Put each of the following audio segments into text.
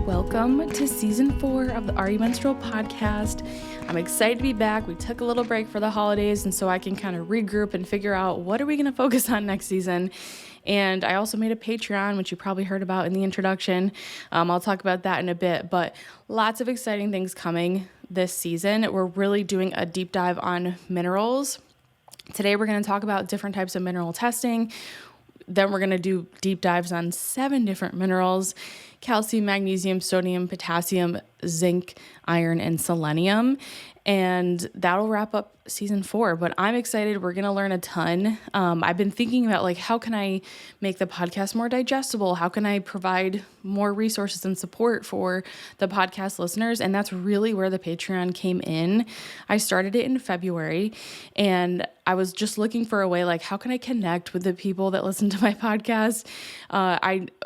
Welcome to season 4 of the Are You Menstrual podcast. I'm excited to be back. We took a little break for the holidays, and so I can kind of regroup and figure out what are we going to focus on next season. And I also made a Patreon, which you probably heard about in the introduction. I'll talk about that in a bit, but lots of exciting things coming this season. We're really doing a deep dive on minerals. Today, we're going to talk about different types of mineral testing. Then we're going to do deep dives on 7 different minerals: calcium, magnesium, sodium, potassium, zinc, iron, and selenium. And that'll wrap up season 4, but I'm excited. We're going to learn a ton. I've been thinking about how can I make the podcast more digestible? How can I provide more resources and support for the podcast listeners? And that's really where the Patreon came in. I started it in February, and I was just looking for a way, how can I connect with the people that listen to my podcast?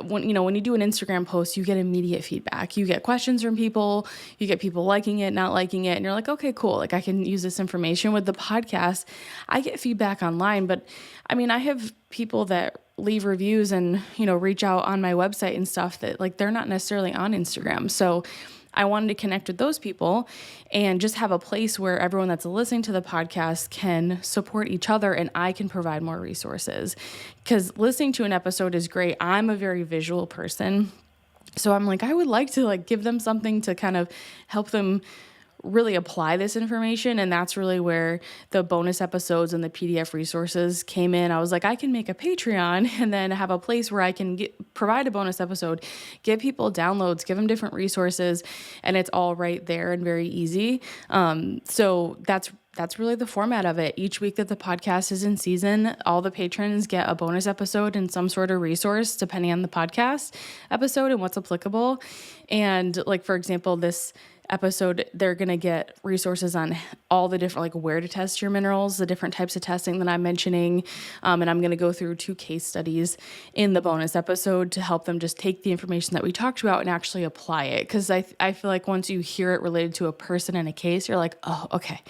When you do an Instagram post, you get immediate feedback. You get questions from people, you get people liking it, not liking it, and you're like, okay, cool. I can use this information. With the podcast, I get feedback online, but I have people that leave reviews and, reach out on my website and stuff that they're not necessarily on Instagram. So I wanted to connect with those people and just have a place where everyone that's listening to the podcast can support each other, and I can provide more resources. Because listening to an episode is great. I'm a very visual person. So I'm I would like to give them something to kind of help them really apply this information. And that's really where the bonus episodes and the PDF resources came in. I was I can make a Patreon and then have a place where I can provide a bonus episode, give people downloads, give them different resources, and it's all right there and very easy. So that's really the format of it. Each week that the podcast is in season, all the patrons get a bonus episode and some sort of resource depending on the podcast episode and what's applicable. And for example, this episode, they're going to get resources on all the different, where to test your minerals, the different types of testing that I'm mentioning. And I'm going to go through 2 case studies in the bonus episode to help them just take the information that we talked about and actually apply it. Because I feel once you hear it related to a person and a case, you're oh, okay.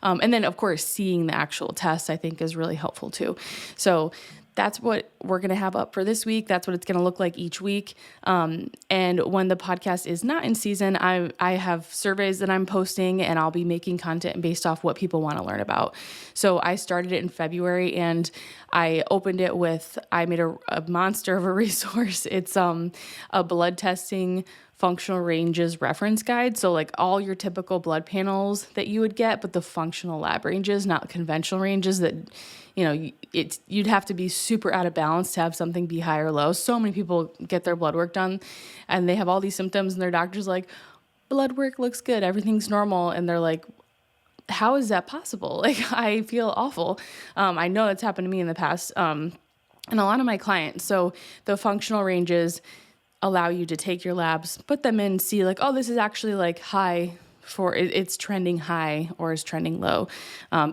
And then, of course, seeing the actual test, I think, is really helpful too. So that's what we're going to have up for this week. That's what it's going to look like each week. And when the podcast is not in season, I have surveys that I'm posting, and I'll be making content based off what people want to learn about. So I started it in February, and I opened it with, I made a monster of a resource. It's a blood testing functional ranges reference guide. So all your typical blood panels that you would get, but the functional lab ranges, not conventional ranges that, you'd have to be super out of balance to have something be high or low. So many people get their blood work done and they have all these symptoms, and their doctor's blood work looks good, everything's normal. And they're how is that possible? I feel awful. I know it's happened to me in the past, and a lot of my clients. So the functional ranges allow you to take your labs, put them in, see oh, this is actually high for it's trending high or is trending low,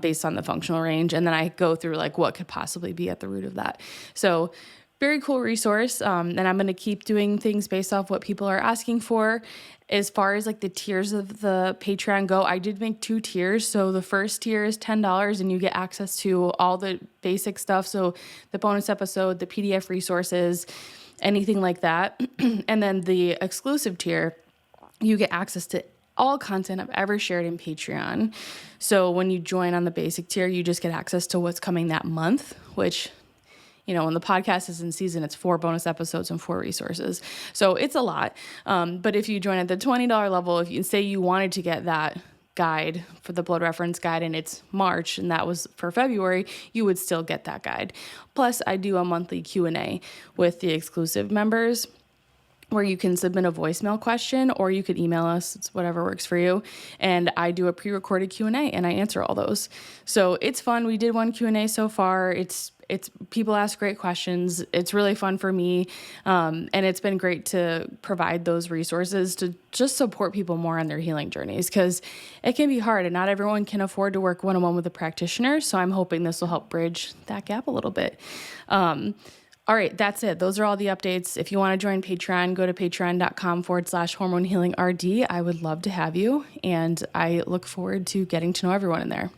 based on the functional range. And then I go through what could possibly be at the root of that. So very cool resource. And I'm going to keep doing things based off what people are asking for. As far as the tiers of the Patreon go, I did make 2 tiers. So the first tier is $10 and you get access to all the basic stuff. So the bonus episode, the PDF resources, anything like that. And then the exclusive tier, you get access to all content I've ever shared in Patreon. So when you join on the basic tier, you just get access to what's coming that month, which, when the podcast is in season, it's 4 bonus episodes and 4 resources. So it's a lot. But if you join at the $20 level, if you say you wanted to get that guide for the blood reference guide and it's March and that was for February, you would still get that guide. Plus, I do a monthly Q&A with the exclusive members, where you can submit a voicemail question or you could email us. It's whatever works for you. And I do a pre-recorded Q&A and I answer all those. So it's fun. We did 1 Q&A so far. It's people ask great questions. It's really fun for me. And it's been great to provide those resources to just support people more on their healing journeys, because it can be hard and not everyone can afford to work one-on-one with a practitioner. So I'm hoping this will help bridge that gap a little bit. All right, that's it. Those are all the updates. If you want to join Patreon, go to patreon.com/hormonehealingrd. I would love to have you, and I look forward to getting to know everyone in there.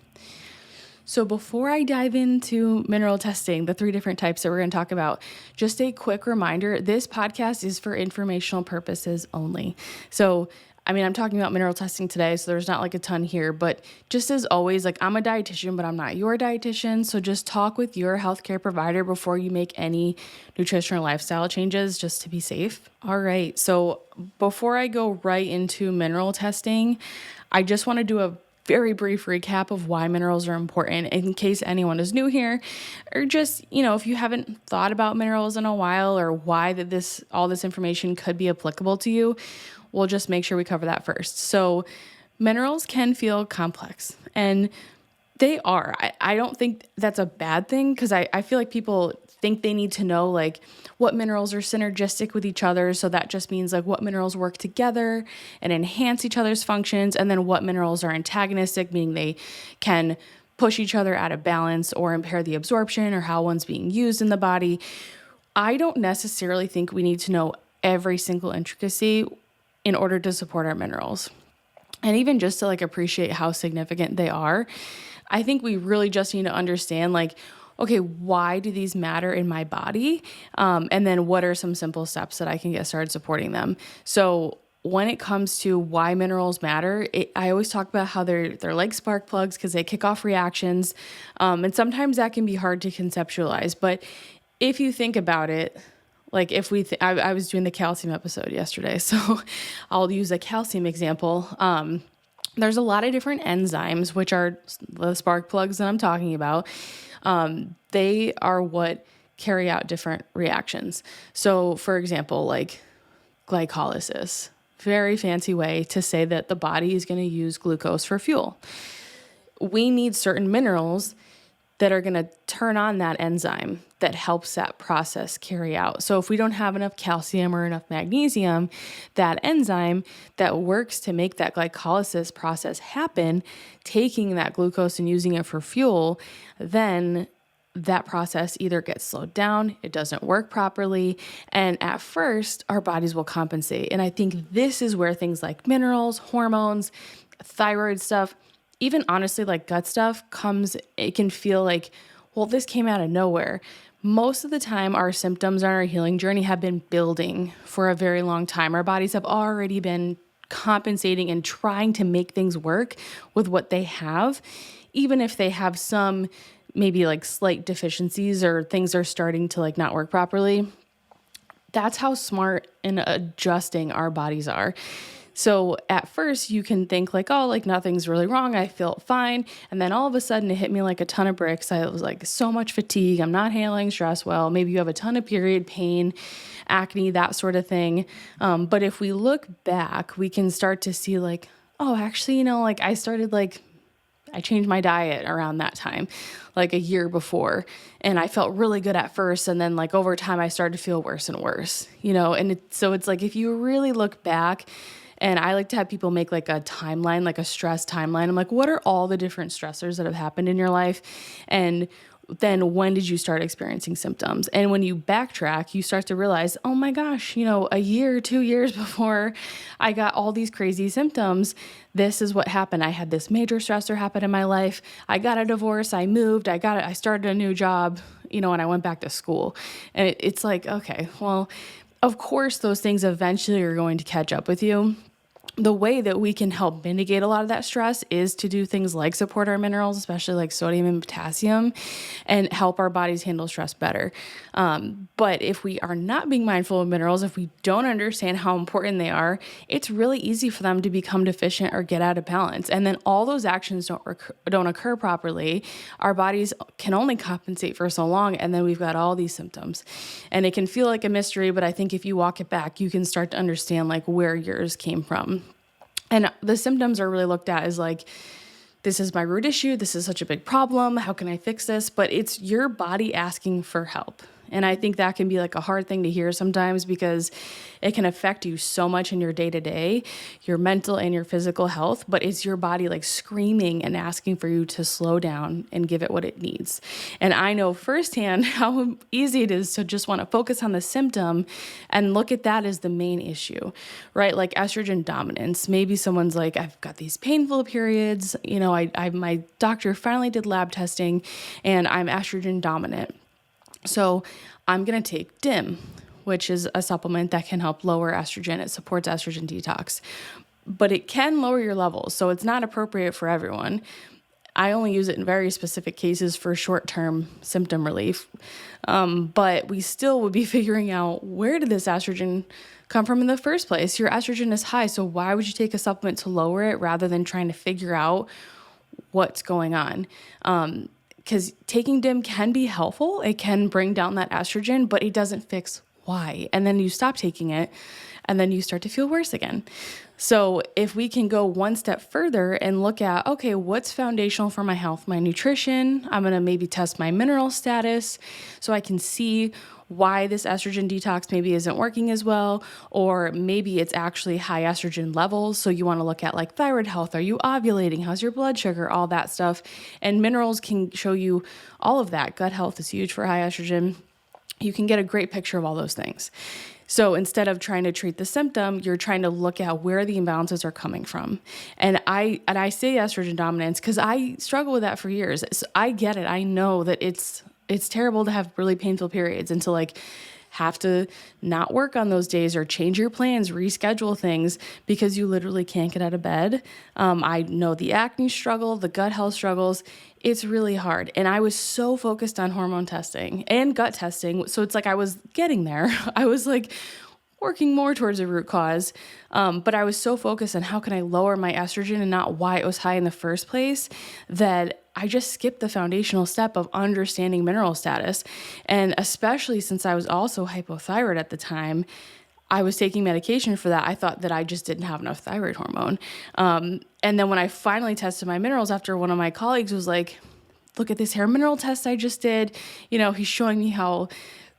So before I dive into mineral testing, the 3 different types that we're going to talk about, just a quick reminder, this podcast is for informational purposes only. So I'm talking about mineral testing today, so there's not like a ton here, but just as always, like I'm a dietitian, but I'm not your dietitian. So just talk with your healthcare provider before you make any nutritional lifestyle changes, just to be safe. All right. So before I go right into mineral testing, I just want to do a very brief recap of why minerals are important in case anyone is new here, or just, if you haven't thought about minerals in a while or why all this information could be applicable to you. We'll just make sure we cover that first. So minerals can feel complex, and they are. I don't think that's a bad thing, because I feel like people think they need to know like what minerals are synergistic with each other. So that just means like what minerals work together and enhance each other's functions, and then what minerals are antagonistic, meaning they can push each other out of balance or impair the absorption or how one's being used in the body. I don't necessarily think we need to know every single intricacy in order to support our minerals. And even just to like appreciate how significant they are, I think we really just need to understand like, okay, why do these matter in my body? And then what are some simple steps that I can get started supporting them? So when it comes to why minerals matter, I always talk about how they're like spark plugs because they kick off reactions. And sometimes that can be hard to conceptualize. But if you think about it, like if I was doing the calcium episode yesterday, so I'll use a calcium example. There's a lot of different enzymes, which are the spark plugs that I'm talking about. They are what carry out different reactions. So for example, like glycolysis, very fancy way to say that the body is going to use glucose for fuel. We need certain minerals that are going to turn on that enzyme that helps that process carry out. So if we don't have enough calcium or enough magnesium, that enzyme that works to make that glycolysis process happen, taking that glucose and using it for fuel, then that process either gets slowed down, it doesn't work properly, and at first our bodies will compensate. And I think this is where things like minerals, hormones, thyroid stuff, even honestly like gut stuff it can feel like, well, this came out of nowhere. Most of the time our symptoms on our healing journey have been building for a very long time. Our bodies have already been compensating and trying to make things work with what they have, even if they have some maybe like slight deficiencies or things are starting to like not work properly. That's how smart and adjusting our bodies are. So at first you can think like, oh, like nothing's really wrong. I felt fine. And then all of a sudden it hit me like a ton of bricks. I was like so much fatigue. I'm not handling stress well. Maybe you have a ton of period pain, acne, that sort of thing. But if we look back, we can start to see like, oh, actually, like I changed my diet around that time, like a year before, and I felt really good at first. And then like over time I started to feel worse and worse, and so it's like, if you really look back, and I like to have people make like a timeline, like a stress timeline. I'm like, what are all the different stressors that have happened in your life? And then when did you start experiencing symptoms? And when you backtrack, you start to realize, oh my gosh, a year, 2 years before I got all these crazy symptoms, this is what happened. I had this major stressor happen in my life. I got a divorce. I moved. I started a new job, and I went back to school. And it's like, okay, well, of course, those things eventually are going to catch up with you. The way that we can help mitigate a lot of that stress is to do things like support our minerals, especially like sodium and potassium, and help our bodies handle stress better. But if we are not being mindful of minerals, if we don't understand how important they are, it's really easy for them to become deficient or get out of balance. And then all those actions don't occur properly. Our bodies can only compensate for so long, and then we've got all these symptoms. And it can feel like a mystery, but I think if you walk it back, you can start to understand like where yours came from. And the symptoms are really looked at as like, this is my root issue. This is such a big problem. How can I fix this? But it's your body asking for help. And I think that can be like a hard thing to hear sometimes because it can affect you so much in your day to day, your mental and your physical health, but it's your body like screaming and asking for you to slow down and give it what it needs. And I know firsthand how easy it is to just want to focus on the symptom and look at that as the main issue, right? Like estrogen dominance. Maybe someone's like, I've got these painful periods, my doctor finally did lab testing and I'm estrogen dominant. So I'm going to take DIM, which is a supplement that can help lower estrogen. It supports estrogen detox, but it can lower your levels. So it's not appropriate for everyone. I only use it in very specific cases for short-term symptom relief. But we still would be figuring out, where did this estrogen come from in the first place? Your estrogen is high, so why would you take a supplement to lower it rather than trying to figure out what's going on? Because taking DIM can be helpful. It can bring down that estrogen, but it doesn't fix why. And then you stop taking it, and then you start to feel worse again. So if we can go one step further and look at, okay, what's foundational for my health? My nutrition. I'm going to maybe test my mineral status so I can see why this estrogen detox maybe isn't working as well, or maybe it's actually high estrogen levels. So you want to look at like thyroid health. Are you ovulating? How's your blood sugar? All that stuff. And minerals can show you all of that. Gut health is huge for high estrogen. You can get a great picture of all those things. So instead of trying to treat the symptom, you're trying to look at where the imbalances are coming from. And I say estrogen dominance because I struggle with that for years. So I get it. I know that it's terrible to have really painful periods and to like have to not work on those days or change your plans, reschedule things because you literally can't get out of bed. I know the acne struggle, the gut health struggles. It's really hard. And I was so focused on hormone testing and gut testing. So it's like I was getting there. I was like working more towards a root cause. But I was so focused on how can I lower my estrogen and not why it was high in the first place that I just skipped the foundational step of understanding mineral status. And especially since I was also hypothyroid at the time, I was taking medication for that. I thought that I just didn't have enough thyroid hormone. And then when I finally tested my minerals after one of my colleagues was like, look at this hair mineral test I just did. He's showing me how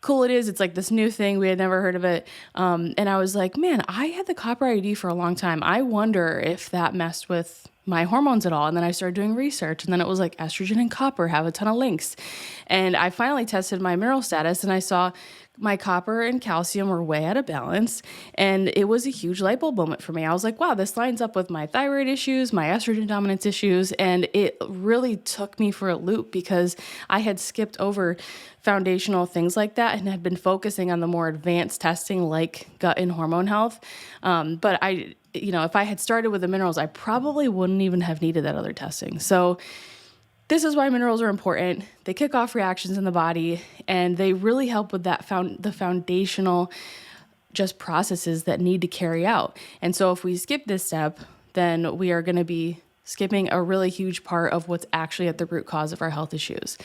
cool it is. It's like this new thing. We had never heard of it. And I was like, man, I had the copper IUD for a long time. I wonder if that messed with my hormones at all. And then I started doing research, and then it was like estrogen and copper have a ton of links. And I finally tested my mineral status and I saw my copper and calcium were way out of balance. And it was a huge light bulb moment for me. I was like, wow, this lines up with my thyroid issues, my estrogen dominance issues. And it really took me for a loop because I had skipped over foundational things like that and had been focusing on the more advanced testing like gut and hormone health. But if I had started with the minerals, I probably wouldn't even have needed that other testing. So this is why minerals are important. They kick off reactions in the body, and they really help with that the foundational just processes that need to carry out. And so if we skip this step, then we are going to be skipping a really huge part of what's actually at the root cause of our health issues.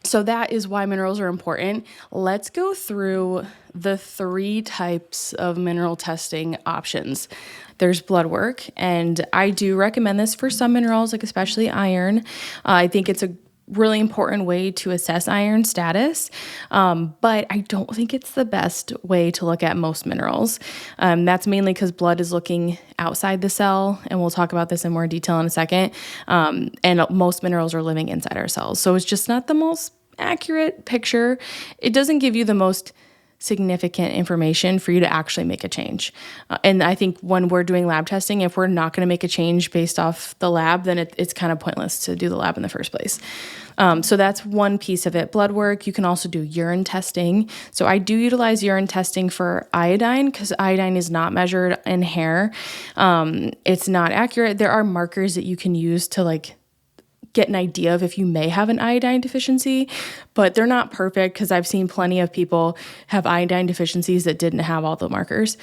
So that is why minerals are important. Let's go through the 3 types of mineral testing options. There's blood work, and I do recommend this for some minerals, like especially iron. I think it's a really important way to assess iron status, but I don't think it's the best way to look at most minerals. That's mainly because blood is looking outside the cell, and we'll talk about this in more detail in a second, and most minerals are living inside our cells. So it's just not the most accurate picture. It doesn't give you the most significant information for you to actually make a change. And I think when we're doing lab testing, if we're not going to make a change based off the lab, then it's kind of pointless to do the lab in the first place. So that's one piece of it. Blood work. You can also do urine testing. So I do utilize urine testing for iodine because iodine is not measured in hair. It's not accurate. There are markers that you can use to get an idea of if you may have an iodine deficiency, but they're not perfect because I've seen plenty of people have iodine deficiencies that didn't have all the markers.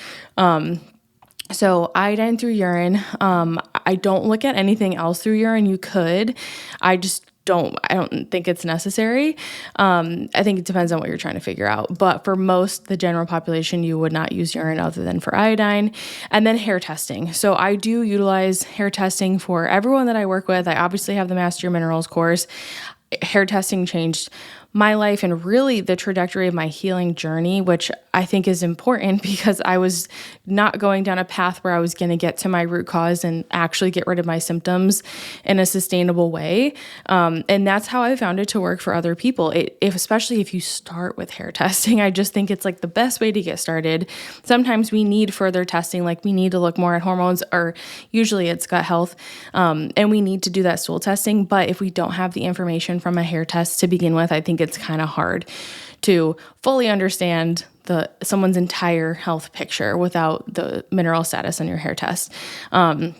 So iodine through urine. I don't look at anything else through urine. You could. I don't think it's necessary. I think it depends on what you're trying to figure out. But for the general population, you would not use urine other than for iodine. And then hair testing. So I do utilize hair testing for everyone that I work with. I obviously have the Master Your Minerals course. Hair testing changed my life and really the trajectory of my healing journey, which I think is important because I was not going down a path where I was going to get to my root cause and actually get rid of my symptoms in a sustainable way. And that's how I found it to work for other people. Especially if you start with hair testing, I just think it's like the best way to get started. Sometimes we need further testing, like we need to look more at hormones, or usually it's gut health. And we need to do that stool testing. But if we don't have the information from a hair test to begin with, I think it's kind of hard to fully understand someone's entire health picture without the mineral status on your hair test. And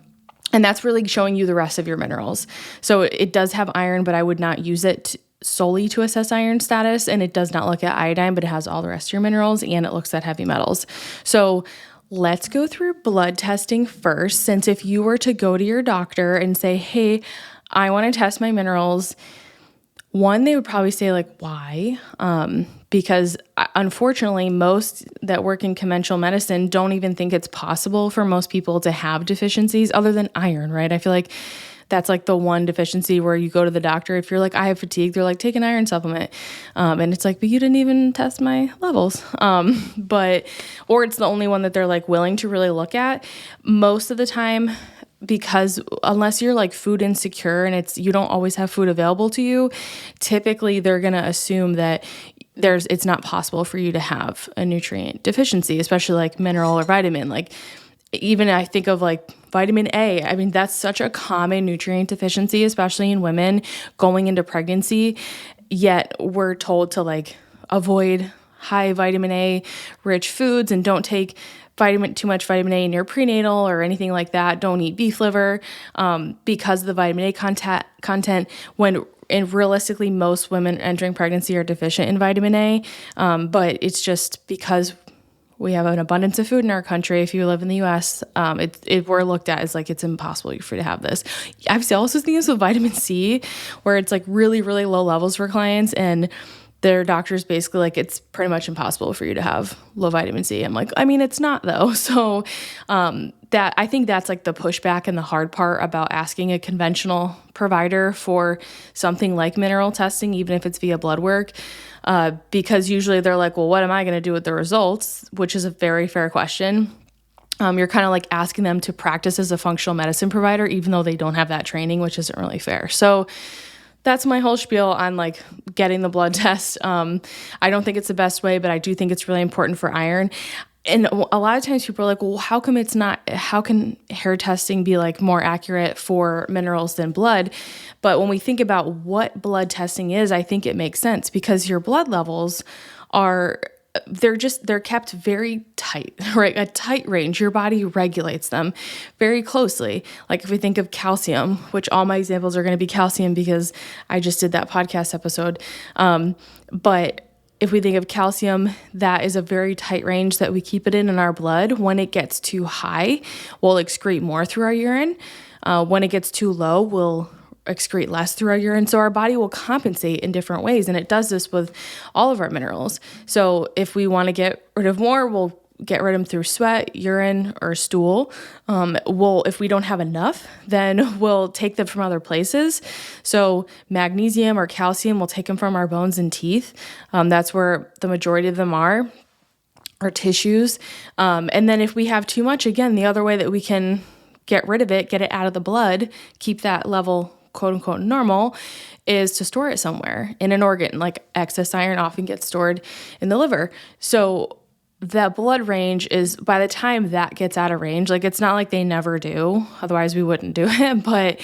that's really showing you the rest of your minerals. So it does have iron, but I would not use it solely to assess iron status. And it does not look at iodine, but it has all the rest of your minerals and it looks at heavy metals. So let's go through blood testing first, since if you were to go to your doctor and say, hey, I want to test my minerals, one, they would probably say like, why? Because unfortunately, most that work in conventional medicine don't even think it's possible for most people to have deficiencies other than iron, right? I feel like that's like the one deficiency where you go to the doctor. If you're like, I have fatigue, they're like, take an iron supplement. And it's like, but you didn't even test my levels. Or it's the only one that they're like willing to really look at. Most of the time, because unless you're like food insecure and you don't always have food available to you, typically they're going to assume that it's not possible for you to have a nutrient deficiency, especially like mineral or vitamin. Like even I think of like vitamin A. I mean, that's such a common nutrient deficiency, especially in women going into pregnancy. Yet we're told to like avoid high vitamin A rich foods and don't take too much vitamin A in your prenatal or anything like that. Don't eat beef liver because of the vitamin A content and realistically, most women entering pregnancy are deficient in vitamin A. But it's just because we have an abundance of food in our country. If you live in the U.S., we're looked at as like it's impossible for you to have this. I've also seen this with vitamin C, where it's like really, really low levels for clients, and their doctor's basically like, it's pretty much impossible for you to have low vitamin C. I'm like, I mean, it's not though. So I think that's like the pushback and the hard part about asking a conventional provider for something like mineral testing, even if it's via blood work, because usually they're like, well, what am I going to do with the results? Which is a very fair question. You're kind of like asking them to practice as a functional medicine provider, even though they don't have that training, which isn't really fair. So that's my whole spiel on like getting the blood test. I don't think it's the best way, but I do think it's really important for iron. And a lot of times people are like, well, how can hair testing be like more accurate for minerals than blood? But when we think about what blood testing is, I think it makes sense because your blood levels they're kept very tight, right? A tight range. Your body regulates them very closely. Like if we think of calcium, which all my examples are going to be calcium because I just did that podcast episode. But if we think of calcium, that is a very tight range that we keep it in our blood. When it gets too high, we'll excrete more through our urine. When it gets too low, we'll excrete less through our urine. So our body will compensate in different ways. And it does this with all of our minerals. So if we want to get rid of more, we'll get rid of them through sweat, urine, or stool. If we don't have enough, then we'll take them from other places. So magnesium or calcium, we'll take them from our bones and teeth. That's where the majority of them are, our tissues. And then if we have too much, again, the other way that we can get rid of it, get it out of the blood, keep that level quote unquote normal, is to store it somewhere in an organ. Like excess iron often gets stored in the liver. So the blood range is, by the time that gets out of range, like it's not like they never do, otherwise we wouldn't do it, but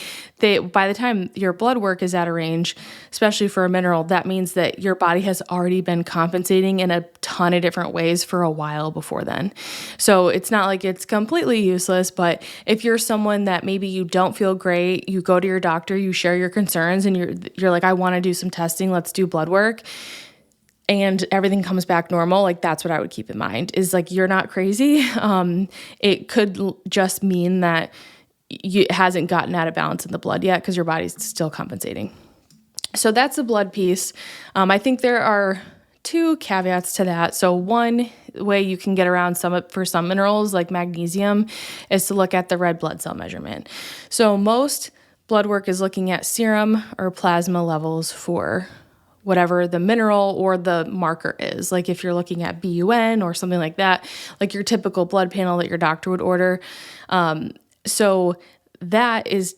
by the time your blood work is out of range, especially for a mineral, that means that your body has already been compensating in a ton of different ways for a while before then. So it's not like it's completely useless, but if you're someone that maybe you don't feel great, you go to your doctor, you share your concerns, and you're like, I want to do some testing, let's do blood work, and everything comes back normal, like that's what I would keep in mind is like, you're not crazy. It could just mean that it hasn't gotten out of balance in the blood yet because your body's still compensating. So that's the blood piece. I think there are two caveats to that. So one way you can get around for some minerals like magnesium is to look at the red blood cell measurement. So most blood work is looking at serum or plasma levels for whatever the mineral or the marker is. Like if you're looking at BUN or something like that, like your typical blood panel that your doctor would order. So that is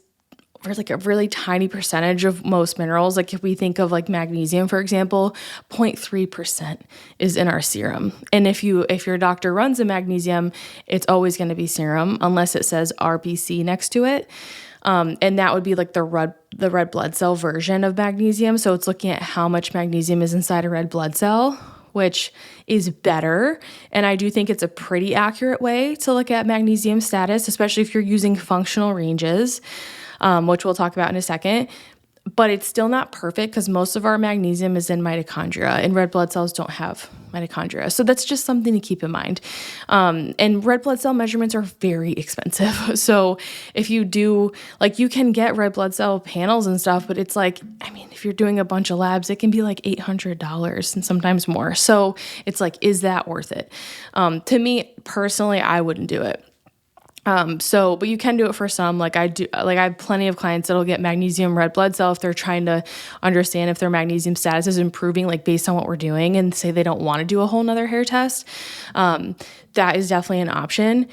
for like a really tiny percentage of most minerals. Like if we think of like magnesium, for example, 0.3% is in our serum. And if your doctor runs a magnesium, it's always going to be serum unless it says RBC next to it. And that would be like the red blood cell version of magnesium. So it's looking at how much magnesium is inside a red blood cell, which is better. And I do think it's a pretty accurate way to look at magnesium status, especially if you're using functional ranges, which we'll talk about in a second. But it's still not perfect because most of our magnesium is in mitochondria, and red blood cells don't have mitochondria. So that's just something to keep in mind. And red blood cell measurements are very expensive. So if you do, like, you can get red blood cell panels and stuff, but it's like, I mean, if you're doing a bunch of labs, it can be like $800 and sometimes more. So it's like, is that worth it? To me personally, I wouldn't do it. But you can do it for some. Like I have plenty of clients that'll get magnesium red blood cell if they're trying to understand if their magnesium status is improving, like based on what we're doing, and say they don't want to do a whole nother hair test. That is definitely an option,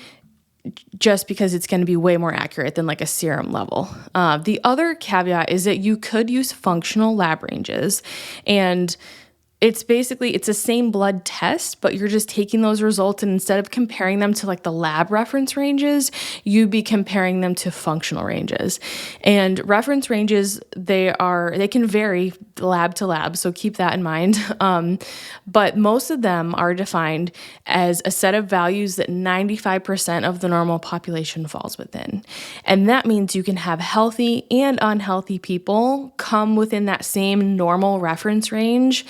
just because it's going to be way more accurate than like a serum level. The other caveat is that you could use functional lab ranges, and it's the same blood test, but you're just taking those results, and instead of comparing them to like the lab reference ranges, you'd be comparing them to functional ranges. And reference ranges, they can vary lab to lab, so keep that in mind. But most of them are defined as a set of values that 95% of the normal population falls within. And that means you can have healthy and unhealthy people come within that same normal reference range.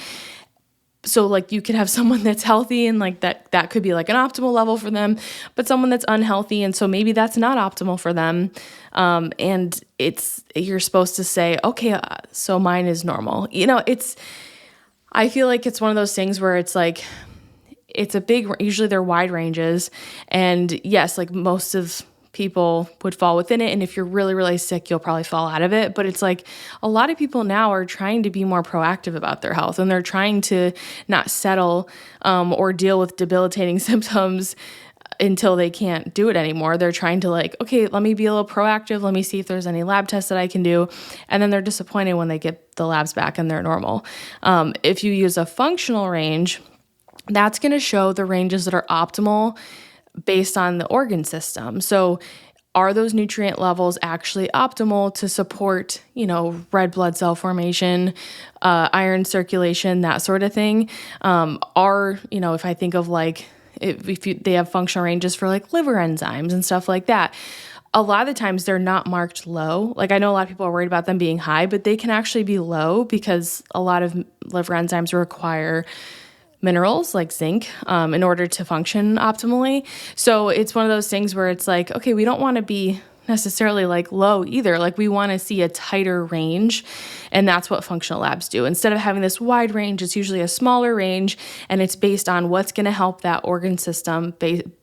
So like you could have someone that's healthy and like that could be like an optimal level for them, but someone that's unhealthy, and so maybe that's not optimal for them. And you're supposed to say, okay, so mine is normal. I feel like it's one of those things where it's like, usually they're wide ranges, and yes, like most of people would fall within it. And if you're really, really sick, you'll probably fall out of it. But it's like a lot of people now are trying to be more proactive about their health, and they're trying to not settle or deal with debilitating symptoms until they can't do it anymore. They're trying to like, okay, let me be a little proactive. Let me see if there's any lab tests that I can do. And then they're disappointed when they get the labs back and they're normal. If you use a functional range, that's going to show the ranges that are optimal based on the organ system. So are those nutrient levels actually optimal to support, red blood cell formation, iron circulation, that sort of thing? If I think of like, they have functional ranges for like liver enzymes and stuff like that, a lot of the times they're not marked low. Like I know a lot of people are worried about them being high, but they can actually be low because a lot of liver enzymes require minerals like zinc in order to function optimally. So it's one of those things where it's like, okay, we don't want to be necessarily like low either. Like we want to see a tighter range, and that's what functional labs do. Instead of having this wide range, it's usually a smaller range, and it's based on what's going to help that organ system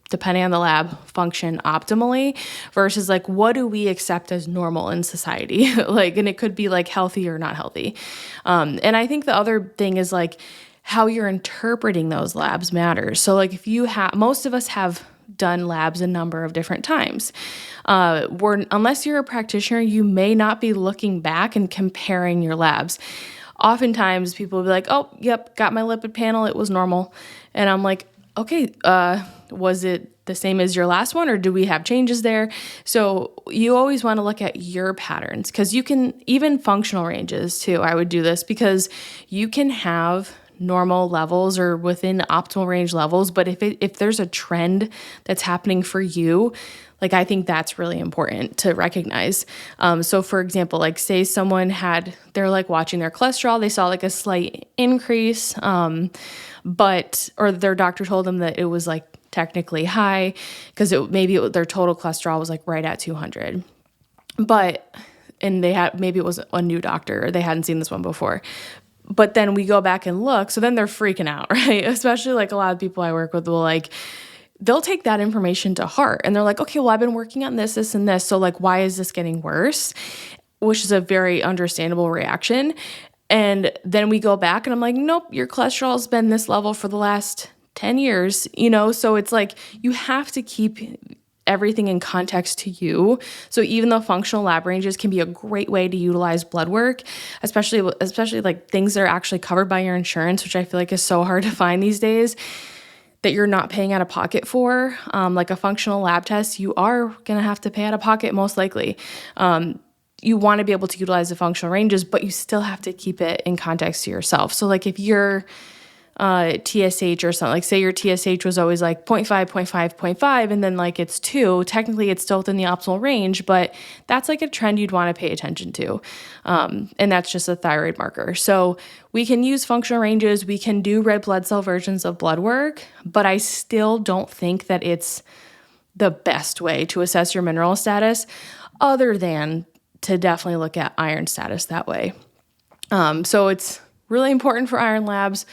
depending on the lab function optimally, versus like what do we accept as normal in society. And it could be like healthy or not healthy. And I think the other thing is like how you're interpreting those labs matters. So like if most of us have done labs a number of different times. Unless you're a practitioner, you may not be looking back and comparing your labs. Oftentimes people will be like, oh, yep, got my lipid panel, it was normal. And I'm like, okay, was it the same as your last one, or do we have changes there? So you always want to look at your patterns, because you can, even functional ranges too, I would do this, because you can have normal levels or within optimal range levels, but if there's a trend that's happening for you, like I think that's really important to recognize. So for example, like say someone they're like watching their cholesterol, they saw like a slight increase, or their doctor told them that it was like technically high because their total cholesterol was like right at 200. And maybe it was a new doctor, or they hadn't seen this one before. But then we go back and look, so then they're freaking out, right? Especially like a lot of people I work with they'll take that information to heart, and they're like, okay, well, I've been working on this, this, and this. So like, why is this getting worse? Which is a very understandable reaction. And then we go back and I'm like, nope, your cholesterol has been this level for the last 10 years, So it's like you have to keep everything in context to you. So even though functional lab ranges can be a great way to utilize blood work, especially like things that are actually covered by your insurance, which I feel like is so hard to find these days, that you're not paying out of pocket for, like a functional lab test, you are going to have to pay out of pocket most likely. You want to be able to utilize the functional ranges, but you still have to keep it in context to yourself. So like if you're TSH or something, like say your TSH was always like 0.5, 0.5, 0.5, and then like it's 2, technically it's still within the optimal range, but that's like a trend you'd want to pay attention to. And that's just a thyroid marker. So we can use functional ranges, we can do red blood cell versions of blood work, but I still don't think that it's the best way to assess your mineral status, other than to definitely look at iron status that way. So it's really important for iron labs.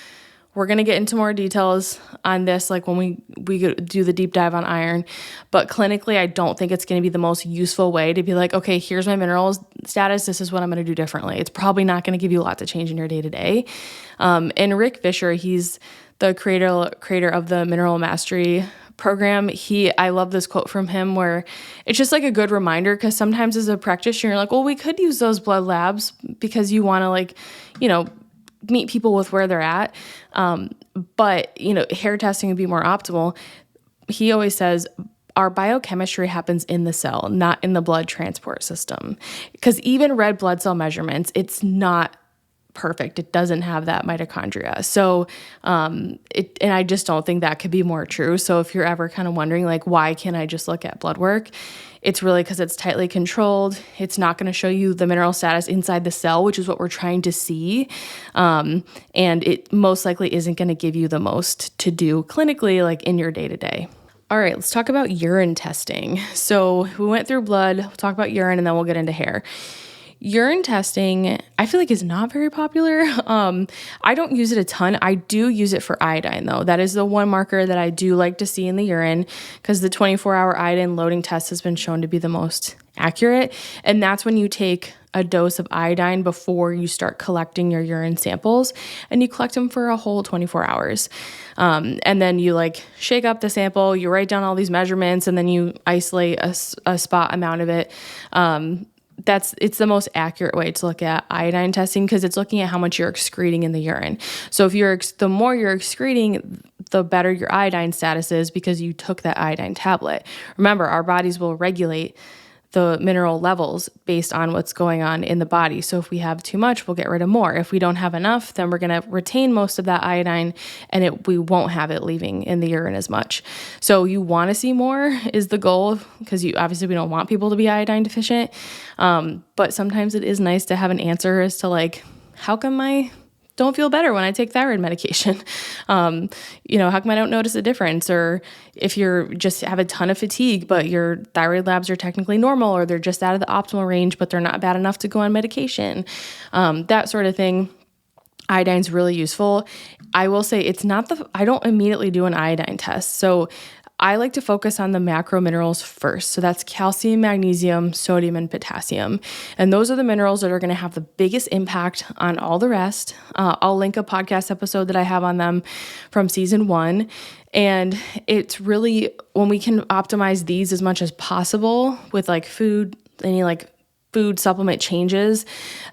We're going to get into more details on this, like when we do the deep dive on iron, but clinically, I don't think it's going to be the most useful way to be like, okay, here's my minerals status. This is what I'm going to do differently. It's probably not going to give you a lot to change in your day to day. And Rick Fisher, he's the creator of the Mineral Mastery program. I love this quote from him where it's just like a good reminder, because sometimes as a practitioner, you're like, well, we could use those blood labs because you want to meet people with where they're at. But hair testing would be more optimal. He always says our biochemistry happens in the cell, not in the blood transport system. Because even red blood cell measurements, it's not perfect. It doesn't have that mitochondria. So, and I just don't think that could be more true. So if you're ever kind of wondering, like, why can't I just look at blood work? It's really because it's tightly controlled. It's not going to show you the mineral status inside the cell, which is what we're trying to see. And it most likely isn't going to give you the most to do clinically, like in your day-to-day. All right, let's talk about urine testing. So we went through blood, we'll talk about urine, and then we'll get into hair. Urine testing, I feel like, is not very popular. I don't use it a ton. I do use it for iodine, though. That is the one marker that I do like to see in the urine, because the 24-hour iodine loading test has been shown to be the most accurate. And that's when you take a dose of iodine before you start collecting your urine samples, and you collect them for a whole 24 hours. And then you shake up the sample, you write down all these measurements, and then you isolate a spot amount of it. It's the most accurate way to look at iodine testing, because it's looking at how much you're excreting in the urine. So if the more you're excreting, the better your iodine status is, because you took that iodine tablet. Remember, our bodies will regulate the mineral levels based on what's going on in the body. So if we have too much, we'll get rid of more. If we don't have enough, then we're going to retain most of that iodine, and we won't have it leaving in the urine as much. So you want to see more is the goal, because obviously we don't want people to be iodine deficient. But sometimes it is nice to have an answer as to how come I don't feel better when I take thyroid medication? How come I don't notice a difference? Or if you're just have a ton of fatigue, but your thyroid labs are technically normal, or they're just out of the optimal range, but they're not bad enough to go on medication, that sort of thing. Iodine's really useful. I will say I don't immediately do an iodine test. So I like to focus on the macro minerals first. So that's calcium, magnesium, sodium, and potassium. And those are the minerals that are going to have the biggest impact on all the rest. I'll link a podcast episode that I have on them from season 1. And it's really, when we can optimize these as much as possible with food, food supplement changes,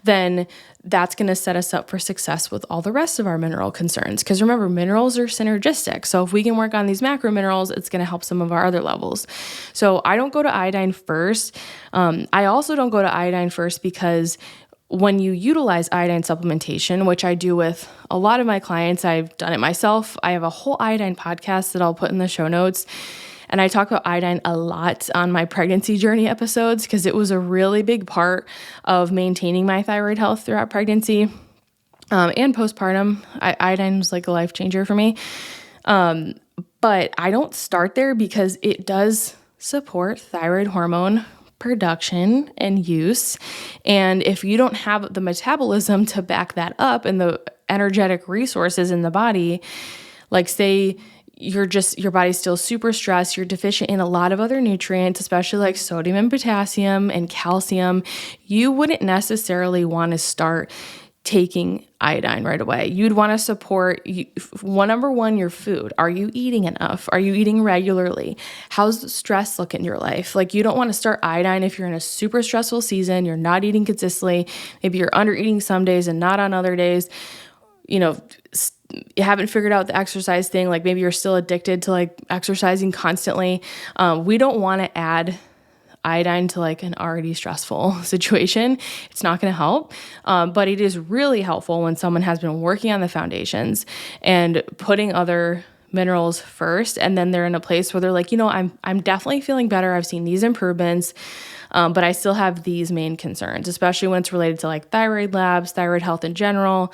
then that's going to set us up for success with all the rest of our mineral concerns. Because remember, minerals are synergistic. So if we can work on these macro minerals, it's going to help some of our other levels. So I don't go to iodine first. I also don't go to iodine first because when you utilize iodine supplementation, which I do with a lot of my clients, I've done it myself. I have a whole iodine podcast that I'll put in the show notes. And I talk about iodine a lot on my pregnancy journey episodes, because it was a really big part of maintaining my thyroid health throughout pregnancy and postpartum. Iodine was a life changer for me. But I don't start there, because it does support thyroid hormone production and use. And if you don't have the metabolism to back that up and the energetic resources in the body, say your body's still super stressed, you're deficient in a lot of other nutrients, especially sodium and potassium and calcium, you wouldn't necessarily want to start taking iodine right away. You'd want to support number one, your food. Are you eating enough? Are you eating regularly? How's the stress look in your life? Like, you don't want to start iodine if you're in a super stressful season, you're not eating consistently, maybe you're under eating some days and not on other days. You haven't figured out the exercise thing. Like, maybe you're still addicted to like exercising constantly. We don't want to add iodine to like an already stressful situation. It's not going to help. But it is really helpful when someone has been working on the foundations and putting other minerals first. And then they're in a place where they're like, I'm definitely feeling better. I've seen these improvements. But I still have these main concerns, especially when it's related to like thyroid labs, thyroid health in general,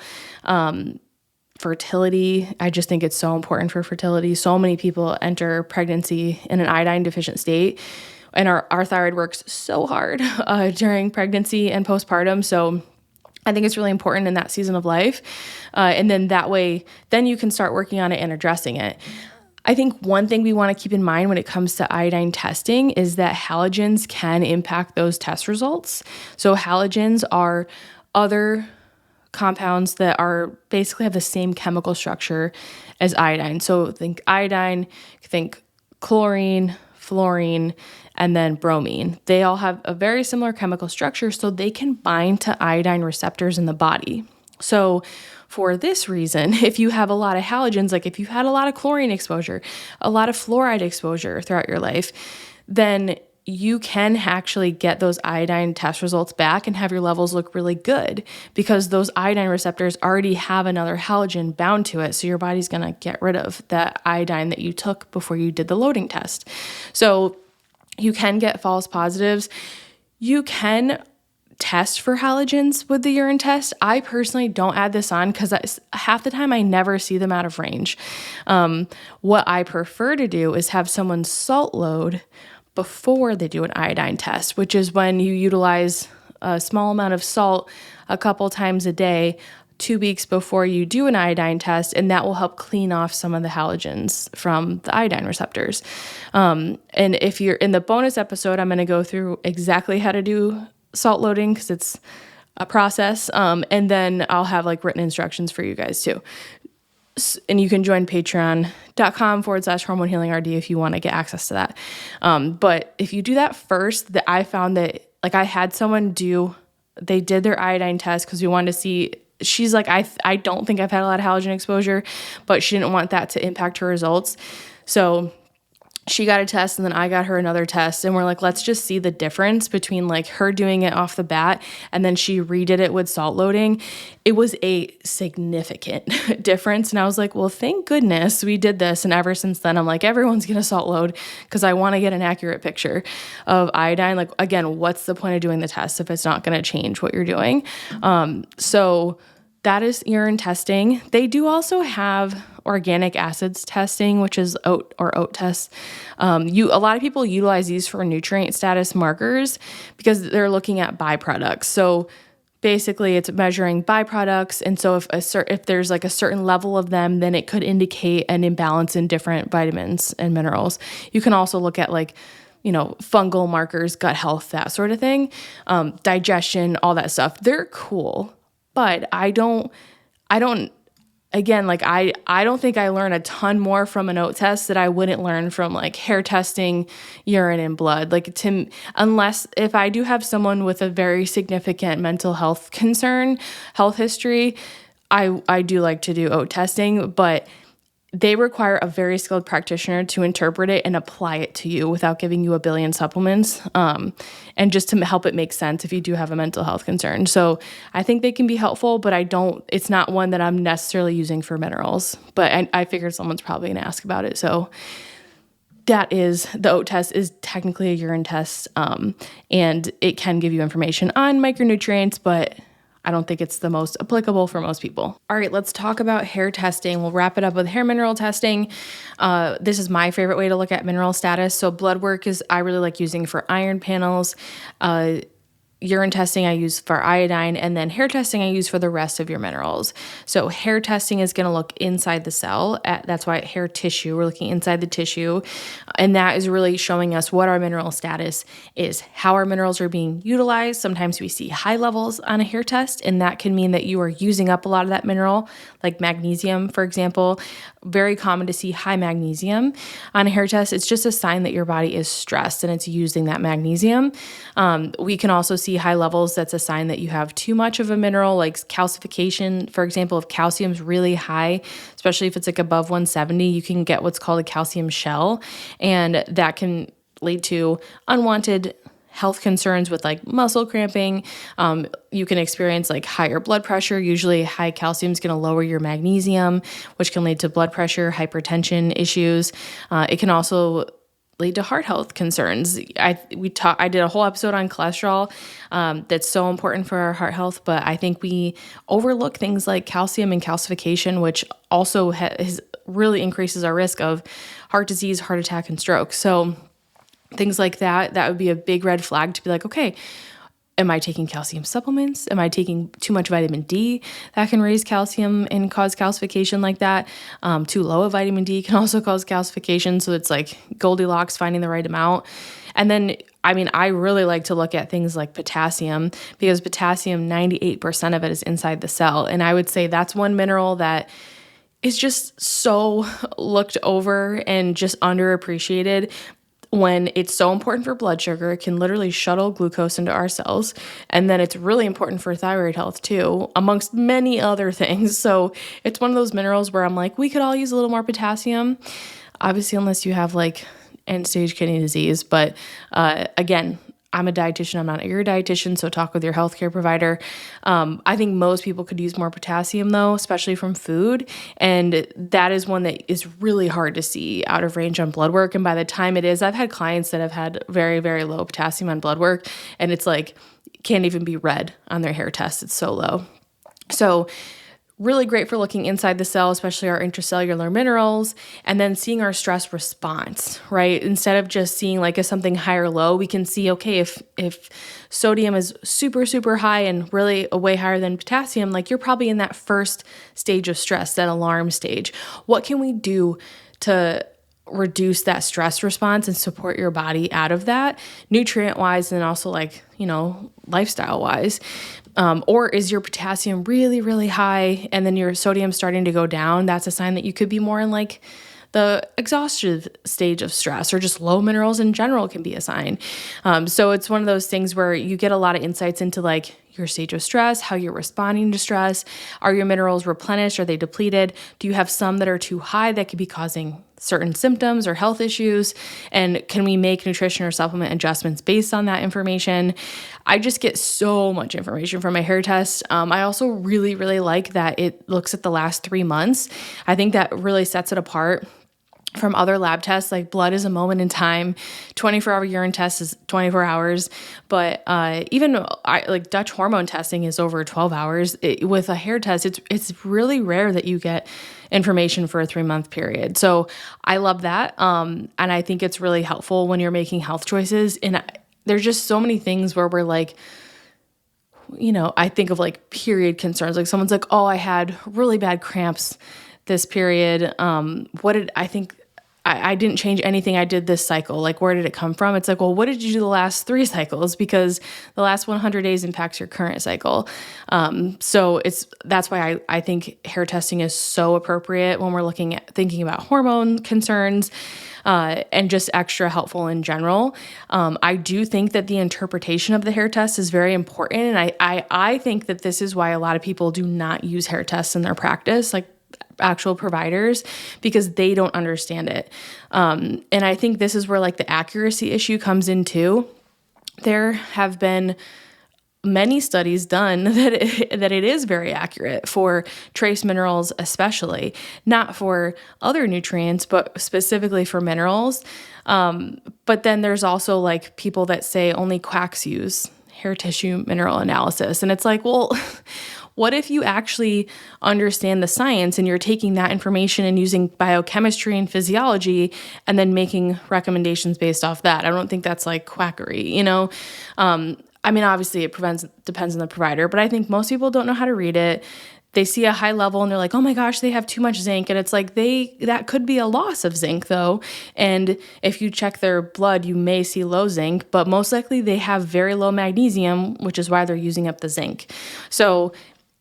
fertility. I just think it's so important for fertility. So many people enter pregnancy in an iodine deficient state, and our thyroid works so hard during pregnancy and postpartum. So I think it's really important in that season of life. And then that way, then you can start working on it and addressing it. I think one thing we want to keep in mind when it comes to iodine testing is that halogens can impact those test results. So halogens are other compounds that are basically have the same chemical structure as iodine. So think iodine, think chlorine, fluorine, and then bromine. They all have a very similar chemical structure, so they can bind to iodine receptors in the body. So for this reason, if you have a lot of halogens, like if you've had a lot of chlorine exposure, a lot of fluoride exposure throughout your life, then you can actually get those iodine test results back and have your levels look really good because those iodine receptors already have another halogen bound to it. So your body's going to get rid of that iodine that you took before you did the loading test. So you can get false positives. You can test for halogens with the urine test. I personally don't add this on because half the time I never see them out of range. What I prefer to do is have someone salt load before they do an iodine test, which is when you utilize a small amount of salt a couple times a day, 2 weeks before you do an iodine test, and that will help clean off some of the halogens from the iodine receptors. And if you're in the bonus episode, I'm going to go through exactly how to do salt loading because it's a process. And then I'll have like written instructions for you guys too. And you can join patreon.com/hormone healing RD if you want to get access to that. But if you do that first, I found that like I had someone they did their iodine test because we wanted to see, she's like, I don't think I've had a lot of halogen exposure, but she didn't want that to impact her results. So she got a test and then I got her another test, and we're like, let's just see the difference between like her doing it off the bat and then she redid it with salt loading. It was a significant difference. And I was like, well, thank goodness we did this. And ever since then, I'm like, everyone's going to salt load because I want to get an accurate picture of iodine. Like, again, what's the point of doing the test if it's not going to change what you're doing? So that is urine testing. They do also have organic acids testing, which is oat tests. A lot of people utilize these for nutrient status markers because they're looking at byproducts. So basically it's measuring byproducts. And so if there's like a certain level of them, then it could indicate an imbalance in different vitamins and minerals. You can also look at like, fungal markers, gut health, that sort of thing, digestion, all that stuff. They're cool. But I don't think I learn a ton more from an oat test that I wouldn't learn from like hair testing, urine and blood. Like unless if I do have someone with a very significant mental health concern, health history, I do like to do oat testing, but they require a very skilled practitioner to interpret it and apply it to you without giving you a billion supplements, and just to help it make sense if you do have a mental health concern. So I think they can be helpful, but it's not one that I'm necessarily using for minerals. But I figured someone's probably going to ask about it. So the oat test is technically a urine test, and it can give you information on micronutrients, but I don't think it's the most applicable for most people. All right, let's talk about hair testing. We'll wrap it up with hair mineral testing. This is my favorite way to look at mineral status. So blood work I really like using for iron panels. urine testing I use for iodine, and then hair testing I use for the rest of your minerals. So hair testing is going to look inside the cell. That's why hair tissue, we're looking inside the tissue. And that is really showing us what our mineral status is, how our minerals are being utilized. Sometimes we see high levels on a hair test, and that can mean that you are using up a lot of that mineral, like magnesium, for example. Very common to see high magnesium on a hair test. It's just a sign that your body is stressed and it's using that magnesium. We can also see high levels. That's a sign that you have too much of a mineral, like calcification. For example, if calcium's really high, especially if it's like above 170, you can get what's called a calcium shell, and that can lead to unwanted health concerns with like muscle cramping. You can experience like higher blood pressure. Usually high calcium is going to lower your magnesium, which can lead to blood pressure, hypertension issues. It can also lead to heart health concerns. I did a whole episode on cholesterol that's so important for our heart health, but I think we overlook things like calcium and calcification, which also really increases our risk of heart disease, heart attack, and stroke. So things like that would be a big red flag to be like, okay, am I taking calcium supplements? Am I taking too much vitamin D? That can raise calcium and cause calcification like that. Too low of vitamin D can also cause calcification. So it's like Goldilocks, finding the right amount. And then, I really like to look at things like potassium, because potassium, 98% of it is inside the cell. And I would say that's one mineral that is just so looked over and just underappreciated. When it's so important for blood sugar, it can literally shuttle glucose into our cells. And then it's really important for thyroid health too, amongst many other things. So it's one of those minerals where I'm like, we could all use a little more potassium. Obviously, unless you have like end-stage kidney disease. But again, I'm a dietitian. I'm not your dietitian, so talk with your healthcare provider. I think most people could use more potassium though, especially from food. And that is one that is really hard to see out of range on blood work. And by the time it is, I've had clients that have had very, very low potassium on blood work, and it's like, can't even be read on their hair test. It's so low. So really great for looking inside the cell, especially our intracellular minerals, and then seeing our stress response, right? Instead of just seeing like, is something high or low, we can see, okay, if sodium is super, super high and really way higher than potassium, like you're probably in that first stage of stress, that alarm stage. What can we do to reduce that stress response and support your body out of that, nutrient-wise, and also like, lifestyle-wise? Or is your potassium really, really high and then your sodium starting to go down? That's a sign that you could be more in like the exhaustive stage of stress, or just low minerals in general can be a sign. So it's one of those things where you get a lot of insights into like your stage of stress, how you're responding to stress. Are your minerals replenished? Are they depleted? Do you have some that are too high that could be causing certain symptoms or health issues? And can we make nutrition or supplement adjustments based on that information? I just get so much information from my hair test. I also really, really like that it looks at the last 3 months. I think that really sets it apart from other lab tests. Like blood is a moment in time, 24-hour urine test is 24 hours, but even like Dutch hormone testing is over 12 hours. With a hair test, it's really rare that you get information for a 3-month period. So I love that, and I think it's really helpful when you're making health choices. And there's just so many things where we're like, I think of like period concerns. Like someone's like, oh, I had really bad cramps this period. What did I think? I didn't change anything I did this cycle. Like, where did it come from? It's like, well, what did you do the last 3 cycles? Because the last 100 days impacts your current cycle. So that's why I think hair testing is so appropriate when we're thinking about hormone concerns, and just extra helpful in general. I do think that the interpretation of the hair test is very important. And I think that this is why a lot of people do not use hair tests in their practice, like actual providers, because they don't understand it. And I think this is where like the accuracy issue comes in too. There have been many studies done that it is very accurate for trace minerals, especially not for other nutrients, but specifically for minerals. But then there's also like people that say only quacks use hair tissue mineral analysis. And it's like, well, what if you actually understand the science and you're taking that information and using biochemistry and physiology and then making recommendations based off that? I don't think that's like quackery, I mean, obviously it depends on the provider, but I think most people don't know how to read it. They see a high level and they're like, oh my gosh, they have too much zinc. And it's like that could be a loss of zinc though. And if you check their blood, you may see low zinc, but most likely they have very low magnesium, which is why they're using up the zinc. So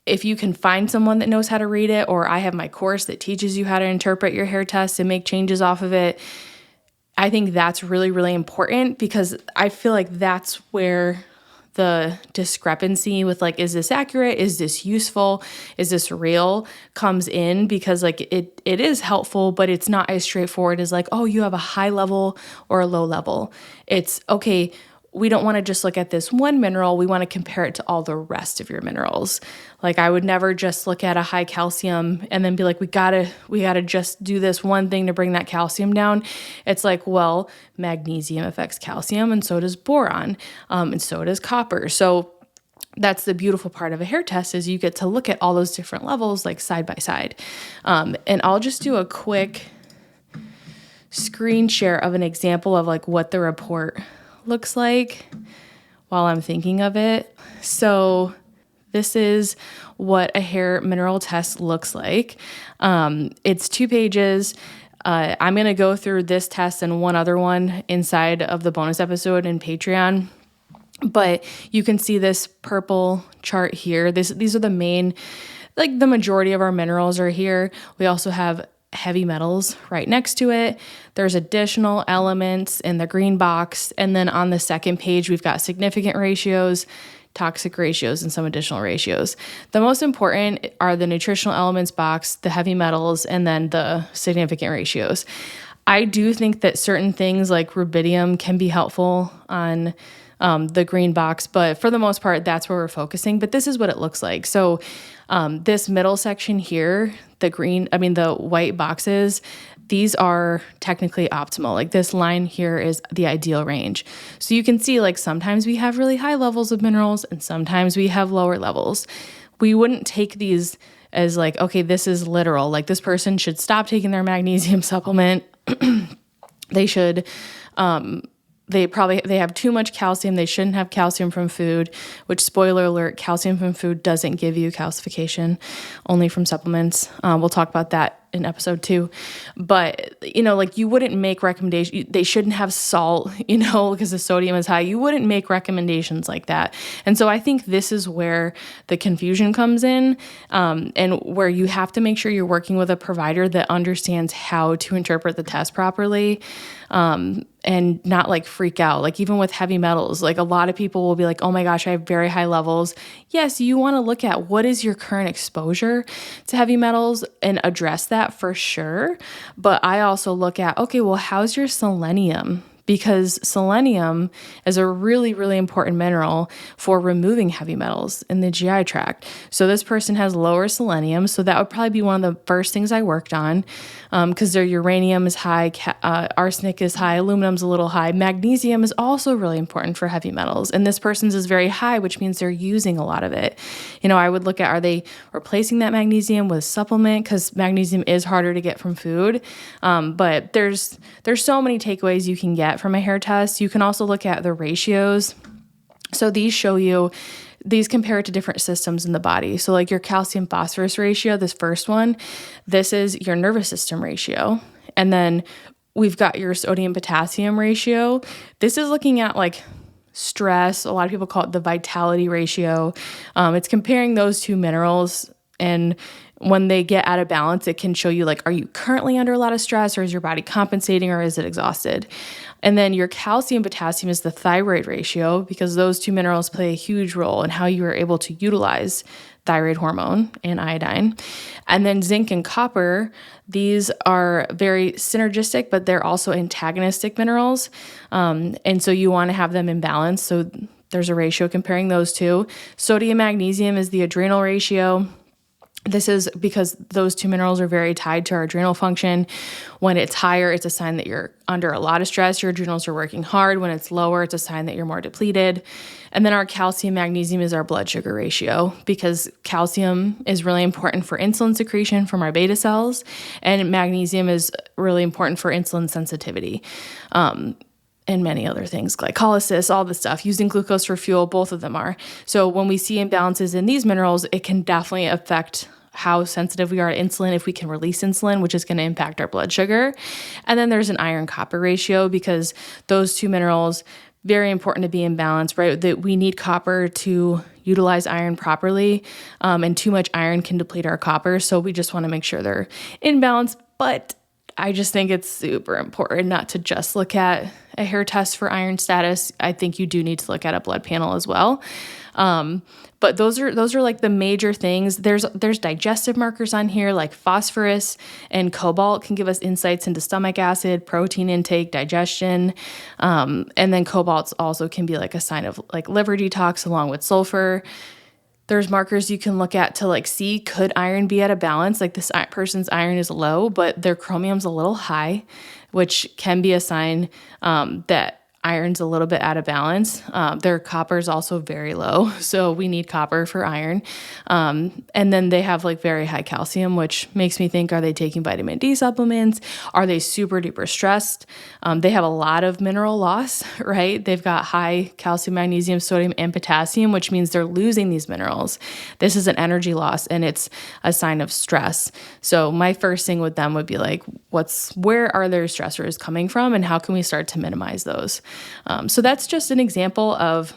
if you can find someone that knows how to read it, or I have my course that teaches you how to interpret your hair test and make changes off of it, I think that's really, really important, because I feel like that's where the discrepancy with like, is this accurate? Is this useful? Is this real? Comes in, because like it is helpful, but it's not as straightforward as like, oh, you have a high level or a low level. It's okay. We don't want to just look at this one mineral. We want to compare it to all the rest of your minerals. Like I would never just look at a high calcium and then be like, we gotta just do this one thing to bring that calcium down. It's like, well, magnesium affects calcium, and so does boron, and so does copper. So that's the beautiful part of a hair test, is you get to look at all those different levels like side by side. And I'll just do a quick screen share of an example of like what the report looks like while I'm thinking of it. So this is what a hair mineral test looks like. It's 2 pages. I'm going to go through this test and one other one inside of the bonus episode in Patreon. But you can see this purple chart here. These are the main, like the majority of our minerals are here. We also have heavy metals right next to it. There's additional elements in the green box. And then on the second page, we've got significant ratios, toxic ratios, and some additional ratios. The most important are the nutritional elements box, the heavy metals, and then the significant ratios. I do think that certain things like rubidium can be helpful on the green box, but for the most part, that's where we're focusing. But this is what it looks like. So this middle section here, the white boxes, these are technically optimal. Like this line here is the ideal range. So you can see like sometimes we have really high levels of minerals and sometimes we have lower levels. We wouldn't take these as like, okay, this is literal. Like this person should stop taking their magnesium supplement. They should, they have too much calcium. They shouldn't have calcium from food, which, spoiler alert, calcium from food doesn't give you calcification, only from supplements. We'll talk about that in episode 2. But, like you wouldn't make recommendations. They shouldn't have salt, because the sodium is high. You wouldn't make recommendations like that. And so I think this is where the confusion comes in, and where you have to make sure you're working with a provider that understands how to interpret the test properly. And not like freak out. Like even with heavy metals, like a lot of people will be like, oh my gosh, I have very high levels. Yes, you want to look at what is your current exposure to heavy metals and address that for sure. But I also look at, okay, well, how's your selenium? Because selenium is a really, really important mineral for removing heavy metals in the GI tract. So this person has lower selenium, so that would probably be one of the first things I worked on, because their uranium is high, arsenic is high, aluminum's a little high. Magnesium is also really important for heavy metals, and this person's is very high, which means they're using a lot of it. I would look at, are they replacing that magnesium with supplement? Because magnesium is harder to get from food, but there's so many takeaways you can get from a hair test. You can also look at the ratios. So these compare it to different systems in the body. So like your calcium phosphorus ratio, this first one, this is your nervous system ratio. And then we've got your sodium potassium ratio. This is looking at like stress. A lot of people call it the vitality ratio. It's comparing those two minerals, and when they get out of balance, it can show you like, are you currently under a lot of stress, or is your body compensating, or is it exhausted? And then your calcium potassium is the thyroid ratio, because those two minerals play a huge role in how you are able to utilize thyroid hormone and iodine. And then zinc and copper, these are very synergistic, but they're also antagonistic minerals. And so you want to have them in balance. So there's a ratio comparing those two. Sodium magnesium is the adrenal ratio. This is because those two minerals are very tied to our adrenal function. When it's higher, it's a sign that you're under a lot of stress. Your adrenals are working hard. When it's lower, it's a sign that you're more depleted. And then our calcium magnesium is our blood sugar ratio, because calcium is really important for insulin secretion from our beta cells, and magnesium is really important for insulin sensitivity. and many other things, glycolysis, all the stuff, using glucose for fuel, both of them are. So when we see imbalances in these minerals, it can definitely affect how sensitive we are to insulin, if we can release insulin, which is going to impact our blood sugar. And then there's an iron-copper ratio, because those two minerals, very important to be in balance, right? That we need copper to utilize iron properly, and too much iron can deplete our copper. So we just want to make sure they're in balance. But I just think it's super important not to just look at a hair test for iron status. I think you do need to look at a blood panel as well. But those are like the major things. There's digestive markers on here, like phosphorus and cobalt can give us insights into stomach acid, protein intake, digestion. And then cobalt also can be like a sign of like liver detox, along with sulfur. There's markers you can look at to like see, could iron be at a balance? Like this person's iron is low, but their chromium's a little high, which can be a sign that iron's a little bit out of balance. Their copper is also very low, so we need copper for iron. And then they have like very high calcium, which makes me think, are they taking vitamin D supplements? Are they super duper stressed? They have a lot of mineral loss, right? They've got high calcium, magnesium, sodium, and potassium, which means they're losing these minerals. This is an energy loss, and it's a sign of stress. So my first thing with them would be like, where are their stressors coming from, and how can we start to minimize those? So that's just an example of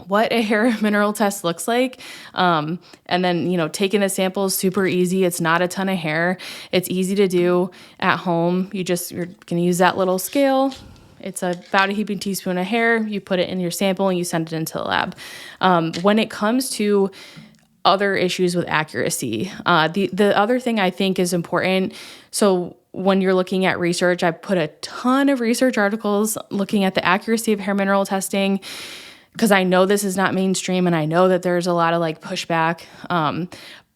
what a hair mineral test looks like. And then, taking the sample is super easy. It's not a ton of hair. It's easy to do at home. You're going to use that little scale. It's about a heaping teaspoon of hair. You put it in your sample and you send it into the lab. When it comes to other issues with accuracy, the other thing I think is important. So when you're looking at research, I put a ton of research articles looking at the accuracy of hair mineral testing, because I know this is not mainstream and I know that there's a lot of like pushback.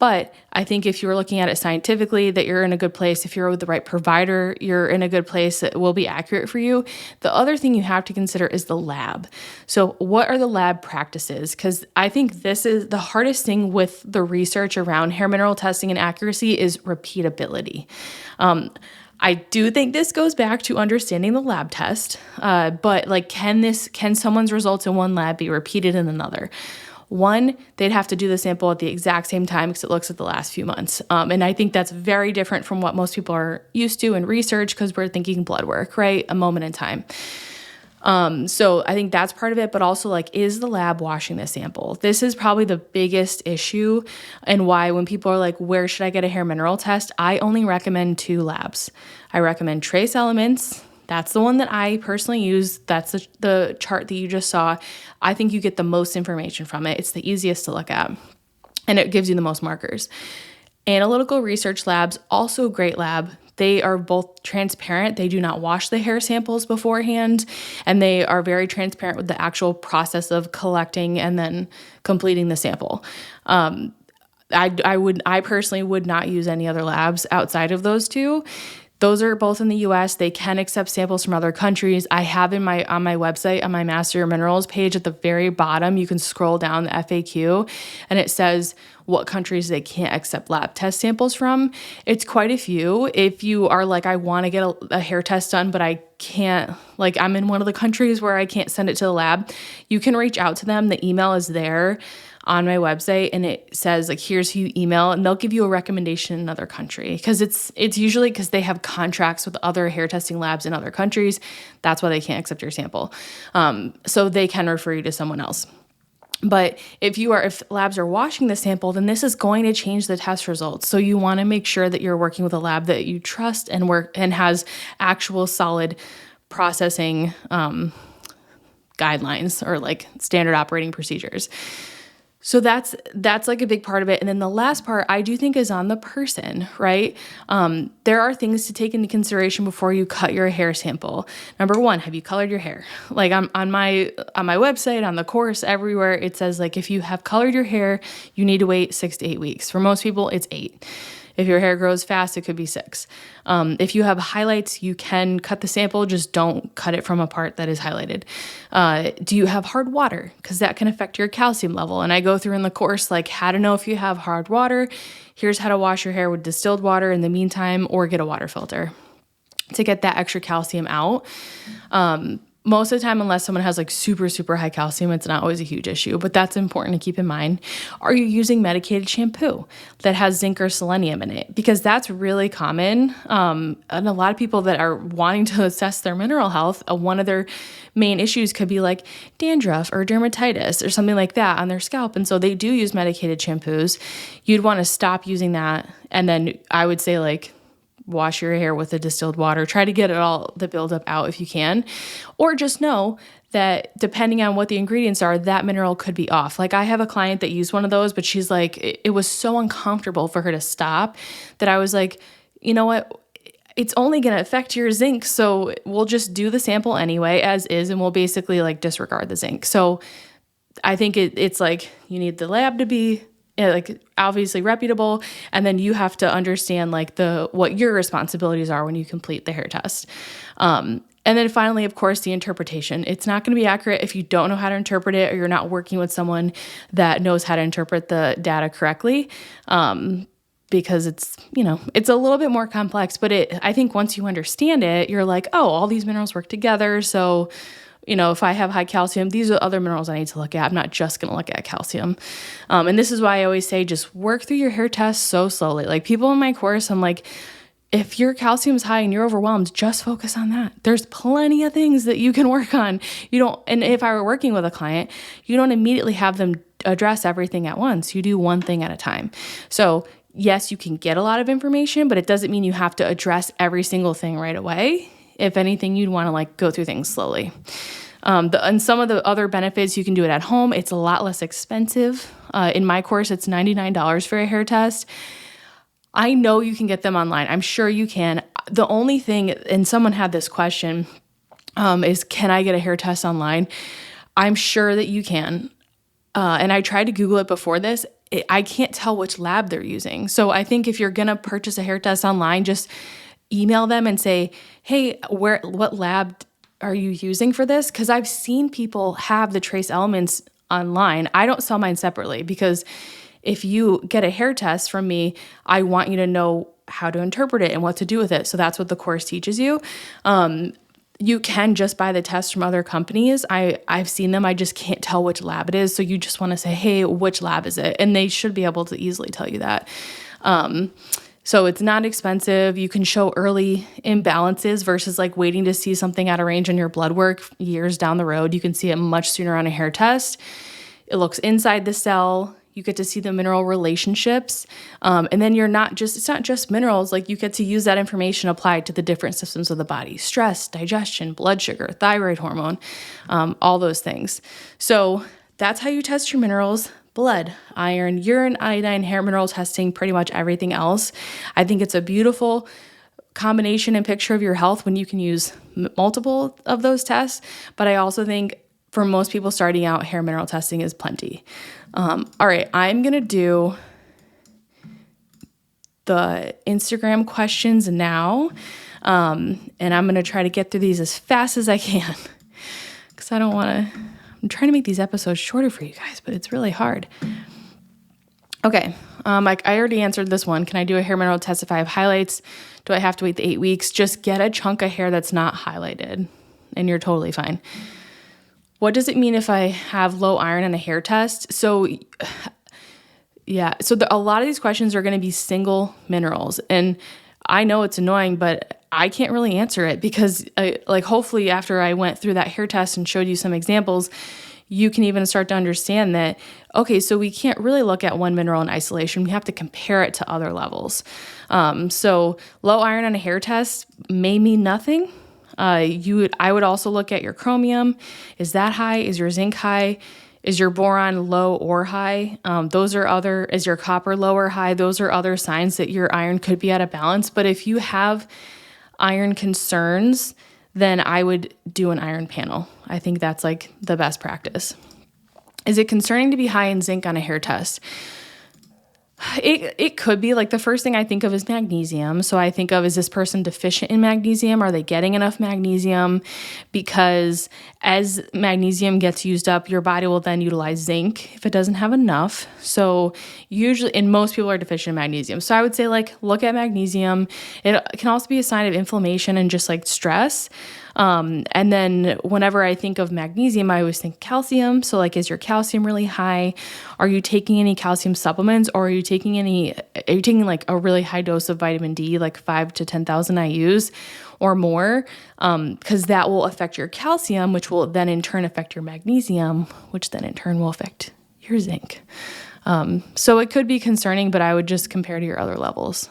But I think if you're looking at it scientifically, that you're in a good place. If you're with the right provider, you're in a good place that will be accurate for you. The other thing you have to consider is the lab. So what are the lab practices? Because I think this is the hardest thing with the research around hair mineral testing and accuracy is repeatability. I do think this goes back to understanding the lab test, but like, can someone's results in one lab be repeated in another? One, they'd have to do the sample at the exact same time because it looks at the last few months. And I think that's very different from what most people are used to in research, because we're thinking blood work, right? A moment in time. So I think that's part of it, but also like, is the lab washing the sample? This is probably the biggest issue, and why when people are like, where should I get a hair mineral test? I only recommend 2 labs. I recommend Trace Elements. That's the one that I personally use. That's the chart that you just saw. I think you get the most information from it. It's the easiest to look at, and it gives you the most markers. Analytical Research Labs, also a great lab. They are both transparent. They do not wash the hair samples beforehand, and they are very transparent with the actual process of collecting and then completing the sample. I personally would not use any other labs outside of those 2. Those are both in the US. They can accept samples from other countries. I have on my website, on my Master Your Minerals page at the very bottom, you can scroll down the FAQ, and it says what countries they can't accept lab test samples from. It's quite a few. If you are like, I want to get a hair test done, but I can't, like I'm in one of the countries where I can't send it to the lab, you can reach out to them. The email is there on my website, and it says like, here's who you email, and they'll give you a recommendation in another country, because it's usually because they have contracts with other hair testing labs in other countries. That's why they can't accept your sample. So they can refer you to someone else. But if labs are washing the sample, then this is going to change the test results. So you want to make sure that you're working with a lab that you trust and has actual solid processing guidelines, or like standard operating procedures. So that's like a big part of it. And then the last part I do think is on the person, right? There are things to take into consideration before you cut your hair sample. Number 1, have you colored your hair? Like on my website, on the course, everywhere, it says like, if you have colored your hair, you need to wait 6 to 8 weeks. For most people, it's 8. If your hair grows fast, it could be 6. If you have highlights, you can cut the sample, just don't cut it from a part that is highlighted. Do you have hard water? Because that can affect your calcium level. And I go through in the course, like how to know if you have hard water. Here's how to wash your hair with distilled water in the meantime, or get a water filter to get that extra calcium out. most of the time, unless someone has like super, super high calcium, it's not always a huge issue, but that's important to keep in mind. Are you using medicated shampoo that has zinc or selenium in it? Because that's really common. And a lot of people that are wanting to assess their mineral health, one of their main issues could be like dandruff or dermatitis or something like that on their scalp. And so they do use medicated shampoos. You'd want to stop using that. And then I would say like, wash your hair with the distilled water. Try to get it all, the buildup out if you can. Or just know that depending on what the ingredients are, that mineral could be off. Like I have a client that used one of those, but she's like, it was so uncomfortable for her to stop that I was like, you know what? It's only going to affect your zinc. So we'll just do the sample anyway as is, and we'll basically like disregard the zinc. So I think it's like you need the lab to be like obviously reputable, and then you have to understand like what your responsibilities are when you complete the hair test. And then finally, of course, the interpretation. It's not going to be accurate if you don't know how to interpret it or you're not working with someone that knows how to interpret the data correctly. Because it's a little bit more complex, but I think once you understand it, you're like, oh, all these minerals work together. So if I have high calcium, these are other minerals I need to look at. I'm not just going to look at calcium. And this is why I always say, just work through your hair test so slowly. Like people in my course, I'm like, if your calcium is high and you're overwhelmed, just focus on that. There's plenty of things that you can work on. And if I were working with a client, you don't immediately have them address everything at once. You do one thing at a time. So yes, you can get a lot of information, but it doesn't mean you have to address every single thing right away. If anything, you'd want to like go through things slowly. And some of the other benefits, you can do it at home. It's a lot less expensive. In my course, it's $99 for a hair test. I know you can get them online. I'm sure you can. The only thing, and someone had this question, is can I get a hair test online? I'm sure that you can. And I tried to Google it before this. I can't tell which lab they're using. So I think if you're going to purchase a hair test online, just email them and say, hey, what lab are you using for this? Because I've seen people have the trace elements online. I don't sell mine separately because if you get a hair test from me, I want you to know how to interpret it and what to do with it. So that's what the course teaches you. You can just buy the test from other companies. I've seen them. I just can't tell which lab it is. So you just want to say, hey, which lab is it? And they should be able to easily tell you that. So it's not expensive. You can show early imbalances versus like waiting to see something out of range on your blood work years down the road. You can see it much sooner on a hair test. It looks inside the cell. You get to see the mineral relationships. And then it's not just minerals, like you get to use that information applied to the different systems of the body: stress, digestion, blood sugar, thyroid hormone, all those things. So that's how you test your minerals: blood, iron, urine, iodine, hair mineral testing, pretty much everything else. I think it's a beautiful combination and picture of your health when you can use multiple of those tests. But I also think for most people starting out, hair mineral testing is plenty. All right, I'm going to do the Instagram questions now. And I'm going to try to get through these as fast as I can because I'm trying to make these episodes shorter for you guys, but it's really hard. Okay. I already answered this one. Can I do a hair mineral test if I have highlights? Do I have to wait the 8 weeks? Just get a chunk of hair that's not highlighted and you're totally fine. What does it mean if I have low iron on a hair test? So a lot of these questions are going to be single minerals. And I know it's annoying, but I can't really answer it because hopefully after I went through that hair test and showed you some examples, you can even start to understand that, okay, so we can't really look at one mineral in isolation. We have to compare it to other levels. So low iron on a hair test may mean nothing. I would also look at your chromium. Is that high? Is your zinc high? Is your boron low or high? Is your copper low or high? Those are other signs that your iron could be out of balance. But if you have iron concerns, then I would do an iron panel. I think that's like the best practice. Is it concerning to be high in zinc on a hair test? It could be. Like the first thing I think of is magnesium. So I think of, is this person deficient in magnesium? Are they getting enough magnesium? Because as magnesium gets used up, your body will then utilize zinc if it doesn't have enough. So usually, and most people are deficient in magnesium. So I would say look at magnesium. It can also be a sign of inflammation and just like stress. And then whenever I think of magnesium, I always think calcium. So like, is your calcium really high? Are you taking any calcium supplements, or are you taking like a really high dose of vitamin D, like 5 to 10,000 IUs or more? Because that will affect your calcium, which will then in turn affect your magnesium, which then in turn will affect your zinc. So it could be concerning, but I would just compare to your other levels.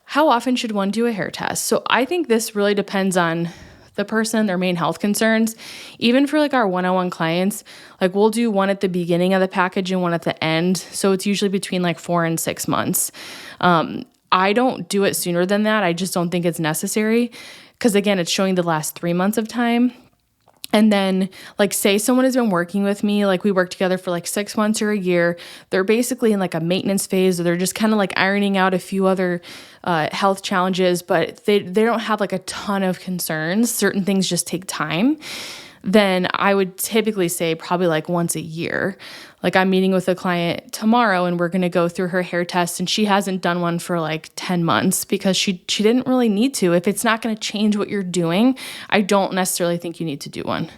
How often should one do a hair test? So I think this really depends on the person, their main health concerns. Even for like our one-on-one clients, like we'll do one at the beginning of the package and one at the end. So it's usually between like 4 and 6 months. I don't do it sooner than that. I just don't think it's necessary, because again, it's showing the last 3 months of time. And then like, say someone has been working with me, like we work together for like 6 months or a year, they're basically in like a maintenance phase, or they're just kind of like ironing out a few other health challenges, but they don't have like a ton of concerns. Certain things just take time. Then I would typically say probably like once a year. Like I'm meeting with a client tomorrow and we're going to go through her hair test, and she hasn't done one for like 10 months because she didn't really need to. If it's not going to change what you're doing, I don't necessarily think you need to do one.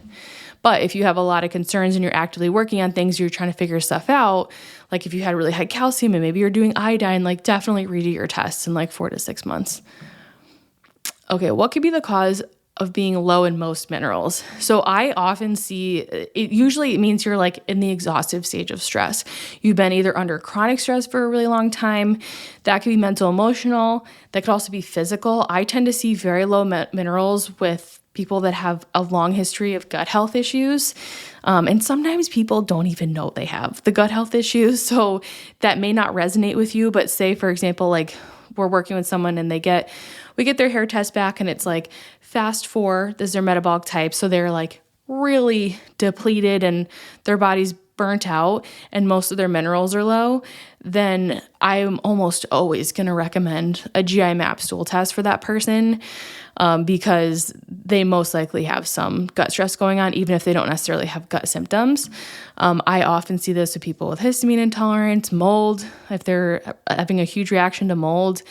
But if you have a lot of concerns and you're actively working on things, you're trying to figure stuff out, like if you had really high calcium and maybe you're doing iodine, like definitely redo your tests in like 4 to 6 months. Okay, what could be the cause of being low in most minerals? So I often see it usually means you're like in the exhaustive stage of stress. You've been either under chronic stress for a really long time. That could be mental, emotional. That could also be physical. I tend to see very low minerals with people that have a long history of gut health issues. And sometimes people don't even know they have the gut health issues. So that may not resonate with you, but say, for example, like we're working with someone and we get their hair test back and it's like fast 4, this is their metabolic type. So they're like really depleted and their body's burnt out and most of their minerals are low. Then I'm almost always going to recommend a GI map stool test for that person, because they most likely have some gut stress going on, even if they don't necessarily have gut symptoms. I often see this with people with histamine intolerance, mold, if they're having a huge reaction to mold,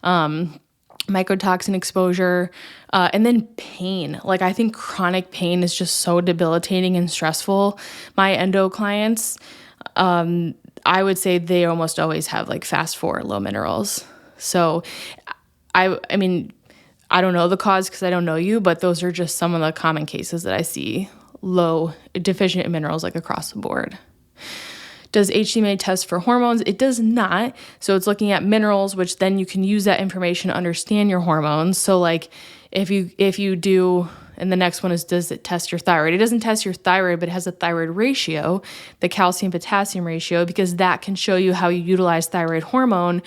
mycotoxin exposure, and then pain. Like I think chronic pain is just so debilitating and stressful. My endo clients, I would say they almost always have like fast 4 low minerals. So I mean, I don't know the cause because I don't know you, but those are just some of the common cases that I see low, deficient in minerals like across the board. Does HTMA test for hormones? It does not. So it's looking at minerals, which then you can use that information to understand your hormones. So like if you do, and the next one is, does it test your thyroid? It doesn't test your thyroid, but it has a thyroid ratio, the calcium-potassium ratio, because that can show you how you utilize thyroid hormone.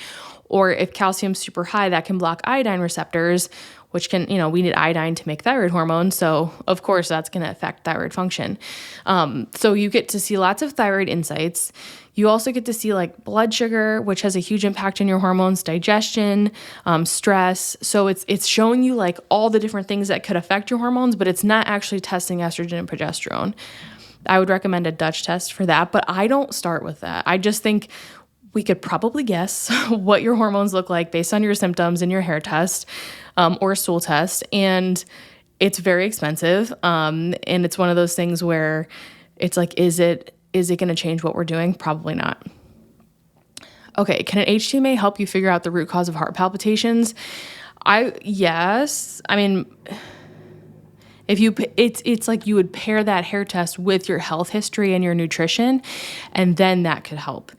Or if calcium's super high, that can block iodine receptors, which can, we need iodine to make thyroid hormone. So of course that's going to affect thyroid function. So you get to see lots of thyroid insights. You also get to see like blood sugar, which has a huge impact on your hormones, digestion, stress. So it's showing you like all the different things that could affect your hormones, but it's not actually testing estrogen and progesterone. I would recommend a Dutch test for that, but I don't start with that. I just think we could probably guess what your hormones look like based on your symptoms in your hair test, or stool test. And it's very expensive. And it's one of those things where it's like, is it going to change what we're doing? Probably not. Okay. Can an HTMA help you figure out the root cause of heart palpitations? Yes. I mean, it's like you would pair that hair test with your health history and your nutrition, and then that could help.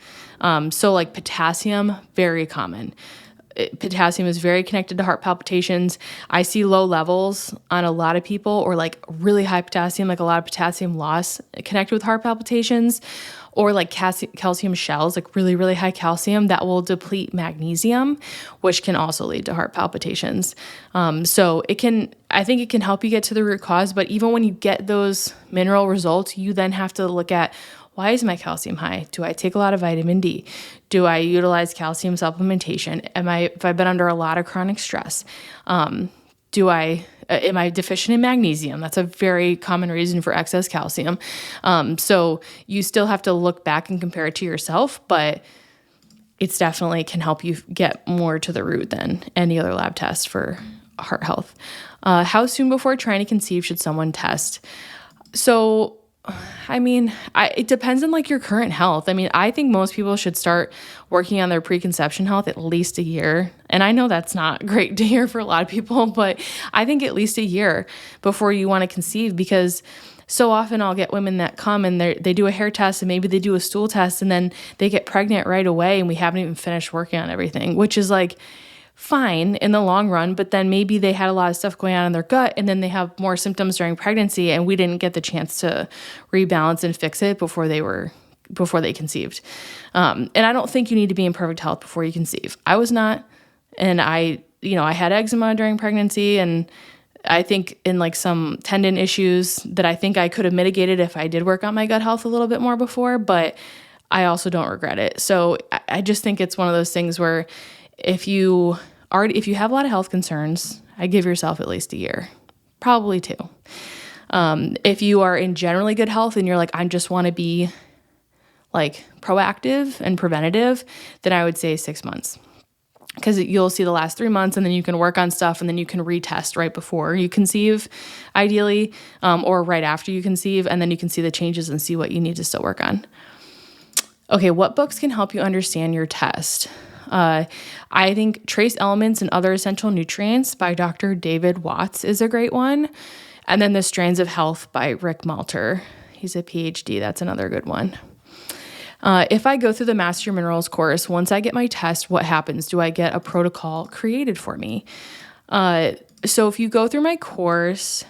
So like potassium, very common. Potassium is very connected to heart palpitations. I see low levels on a lot of people, or like really high potassium, like a lot of potassium loss connected with heart palpitations, or like calcium shells, like really, really high calcium that will deplete magnesium, which can also lead to heart palpitations. So I think it can help you get to the root cause, but even when you get those mineral results, you then have to look at, why is my calcium high? Do I take a lot of vitamin D? Do I utilize calcium supplementation? Have I been under a lot of chronic stress? Am I deficient in magnesium? That's a very common reason for excess calcium. So you still have to look back and compare it to yourself, but it's definitely can help you get more to the root than any other lab test for heart health. How soon before trying to conceive should someone test? So, it depends on like your current health. I think most people should start working on their preconception health at least a year. And I know that's not great to hear for a lot of people, but I think at least a year before you want to conceive, because so often I'll get women that come and they do a hair test and maybe they do a stool test and then they get pregnant right away and we haven't even finished working on everything, which is like fine in the long run, but then maybe they had a lot of stuff going on in their gut and then they have more symptoms during pregnancy and we didn't get the chance to rebalance and fix it before they conceived. And I don't think you need to be in perfect health before you conceive. I was not, and I had eczema during pregnancy, and I think in like some tendon issues that I think I could have mitigated if I did work on my gut health a little bit more before, but I also don't regret it. So I just think it's one of those things where if you have a lot of health concerns, I give yourself at least a year, probably 2. If you are in generally good health and you're like, I just want to be like proactive and preventative, then I would say 6 months. Because you'll see the last 3 months and then you can work on stuff and then you can retest right before you conceive, ideally, or right after you conceive, and then you can see the changes and see what you need to still work on. Okay, what books can help you understand your test? I think Trace Elements and Other Essential Nutrients by Dr. David Watts is a great one. And then The Strands of Health by Rick Malter. He's a PhD. That's another good one. If I go through the Master Your Minerals course, once I get my test, what happens? Do I get a protocol created for me? So if you go through my course,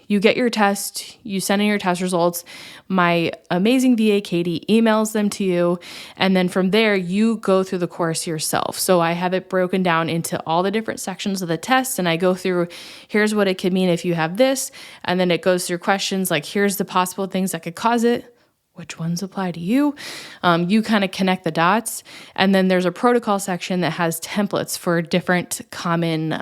you get your test, you send in your test results, my amazing VA Katie emails them to you, and then from there, you go through the course yourself. So I have it broken down into all the different sections of the test, and I go through, here's what it could mean if you have this, and then it goes through questions like, here's the possible things that could cause it. Which ones apply to you? You kind of connect the dots. And then there's a protocol section that has templates for different common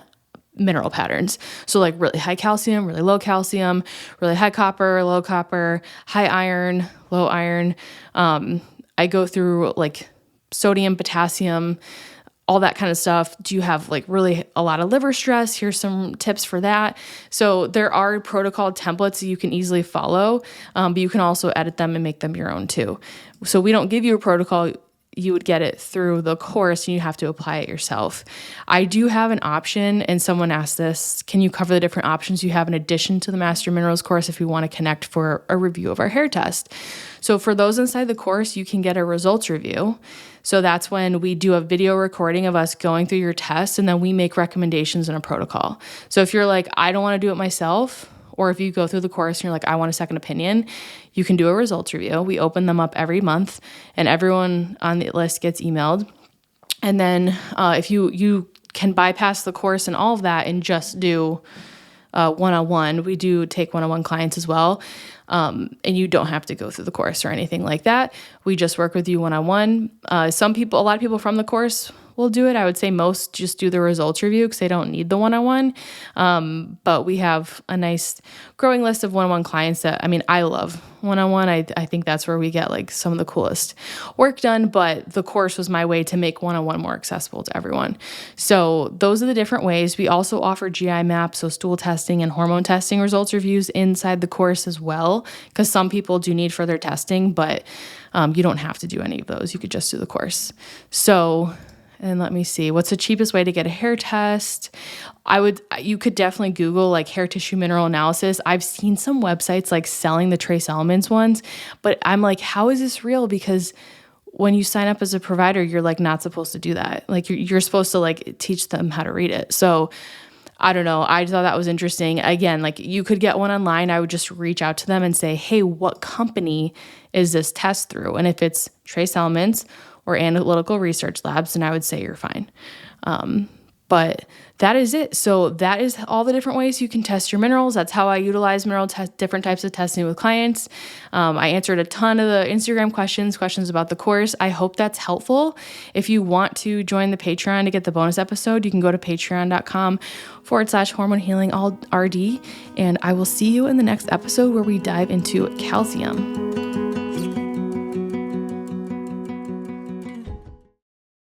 mineral patterns. So like really high calcium, really low calcium, really high copper, low copper, high iron, low iron. I go through like sodium, potassium, all that kind of stuff. Do you have like really a lot of liver stress? Here's some tips for that. So there are protocol templates that you can easily follow, but you can also edit them and make them your own too. So we don't give you a protocol. You would get it through the course and you have to apply it yourself. I do have an option, and someone asked this, can you cover the different options you have in addition to the Master Minerals course if you want to connect for a review of our hair test? So for those inside the course, you can get a results review. So that's when we do a video recording of us going through your test, and then we make recommendations in a protocol. So if you're like, I don't want to do it myself, or if you go through the course and you're like, I want a second opinion, you can do a results review. We open them up every month and everyone on the list gets emailed. And then if you can bypass the course and all of that and just do one-on-one, we do take one-on-one clients as well. And you don't have to go through the course or anything like that. We just work with you one-on-one. A lot of people from the course will do it. I would say most just do the results review because they don't need the one-on-one. But we have a nice growing list of one-on-one clients that, I love one-on-one. I think that's where we get like some of the coolest work done, but the course was my way to make one-on-one more accessible to everyone. So those are the different ways. We also offer GI maps, so stool testing and hormone testing results reviews inside the course as well, because some people do need further testing, but you don't have to do any of those. You could just do the course. So, and let me see, what's the cheapest way to get a hair test? You could definitely Google like hair tissue mineral analysis. I've seen some websites like selling the Trace Elements ones, but I'm like, how is this real? Because when you sign up as a provider, you're like not supposed to do that. Like you're supposed to like teach them how to read it. So I don't know. I thought that was interesting. Again, like you could get one online. I would just reach out to them and say, hey, what company is this test through? And if it's Trace Elements or Analytical Research Labs, then I would say you're fine. But that is it. So that is all the different ways you can test your minerals. That's how I utilize different types of testing with clients. I answered a ton of the Instagram questions about the course. I hope that's helpful. If you want to join the Patreon to get the bonus episode, you can go to patreon.com/hormone healing RD. And I will see you in the next episode where we dive into calcium.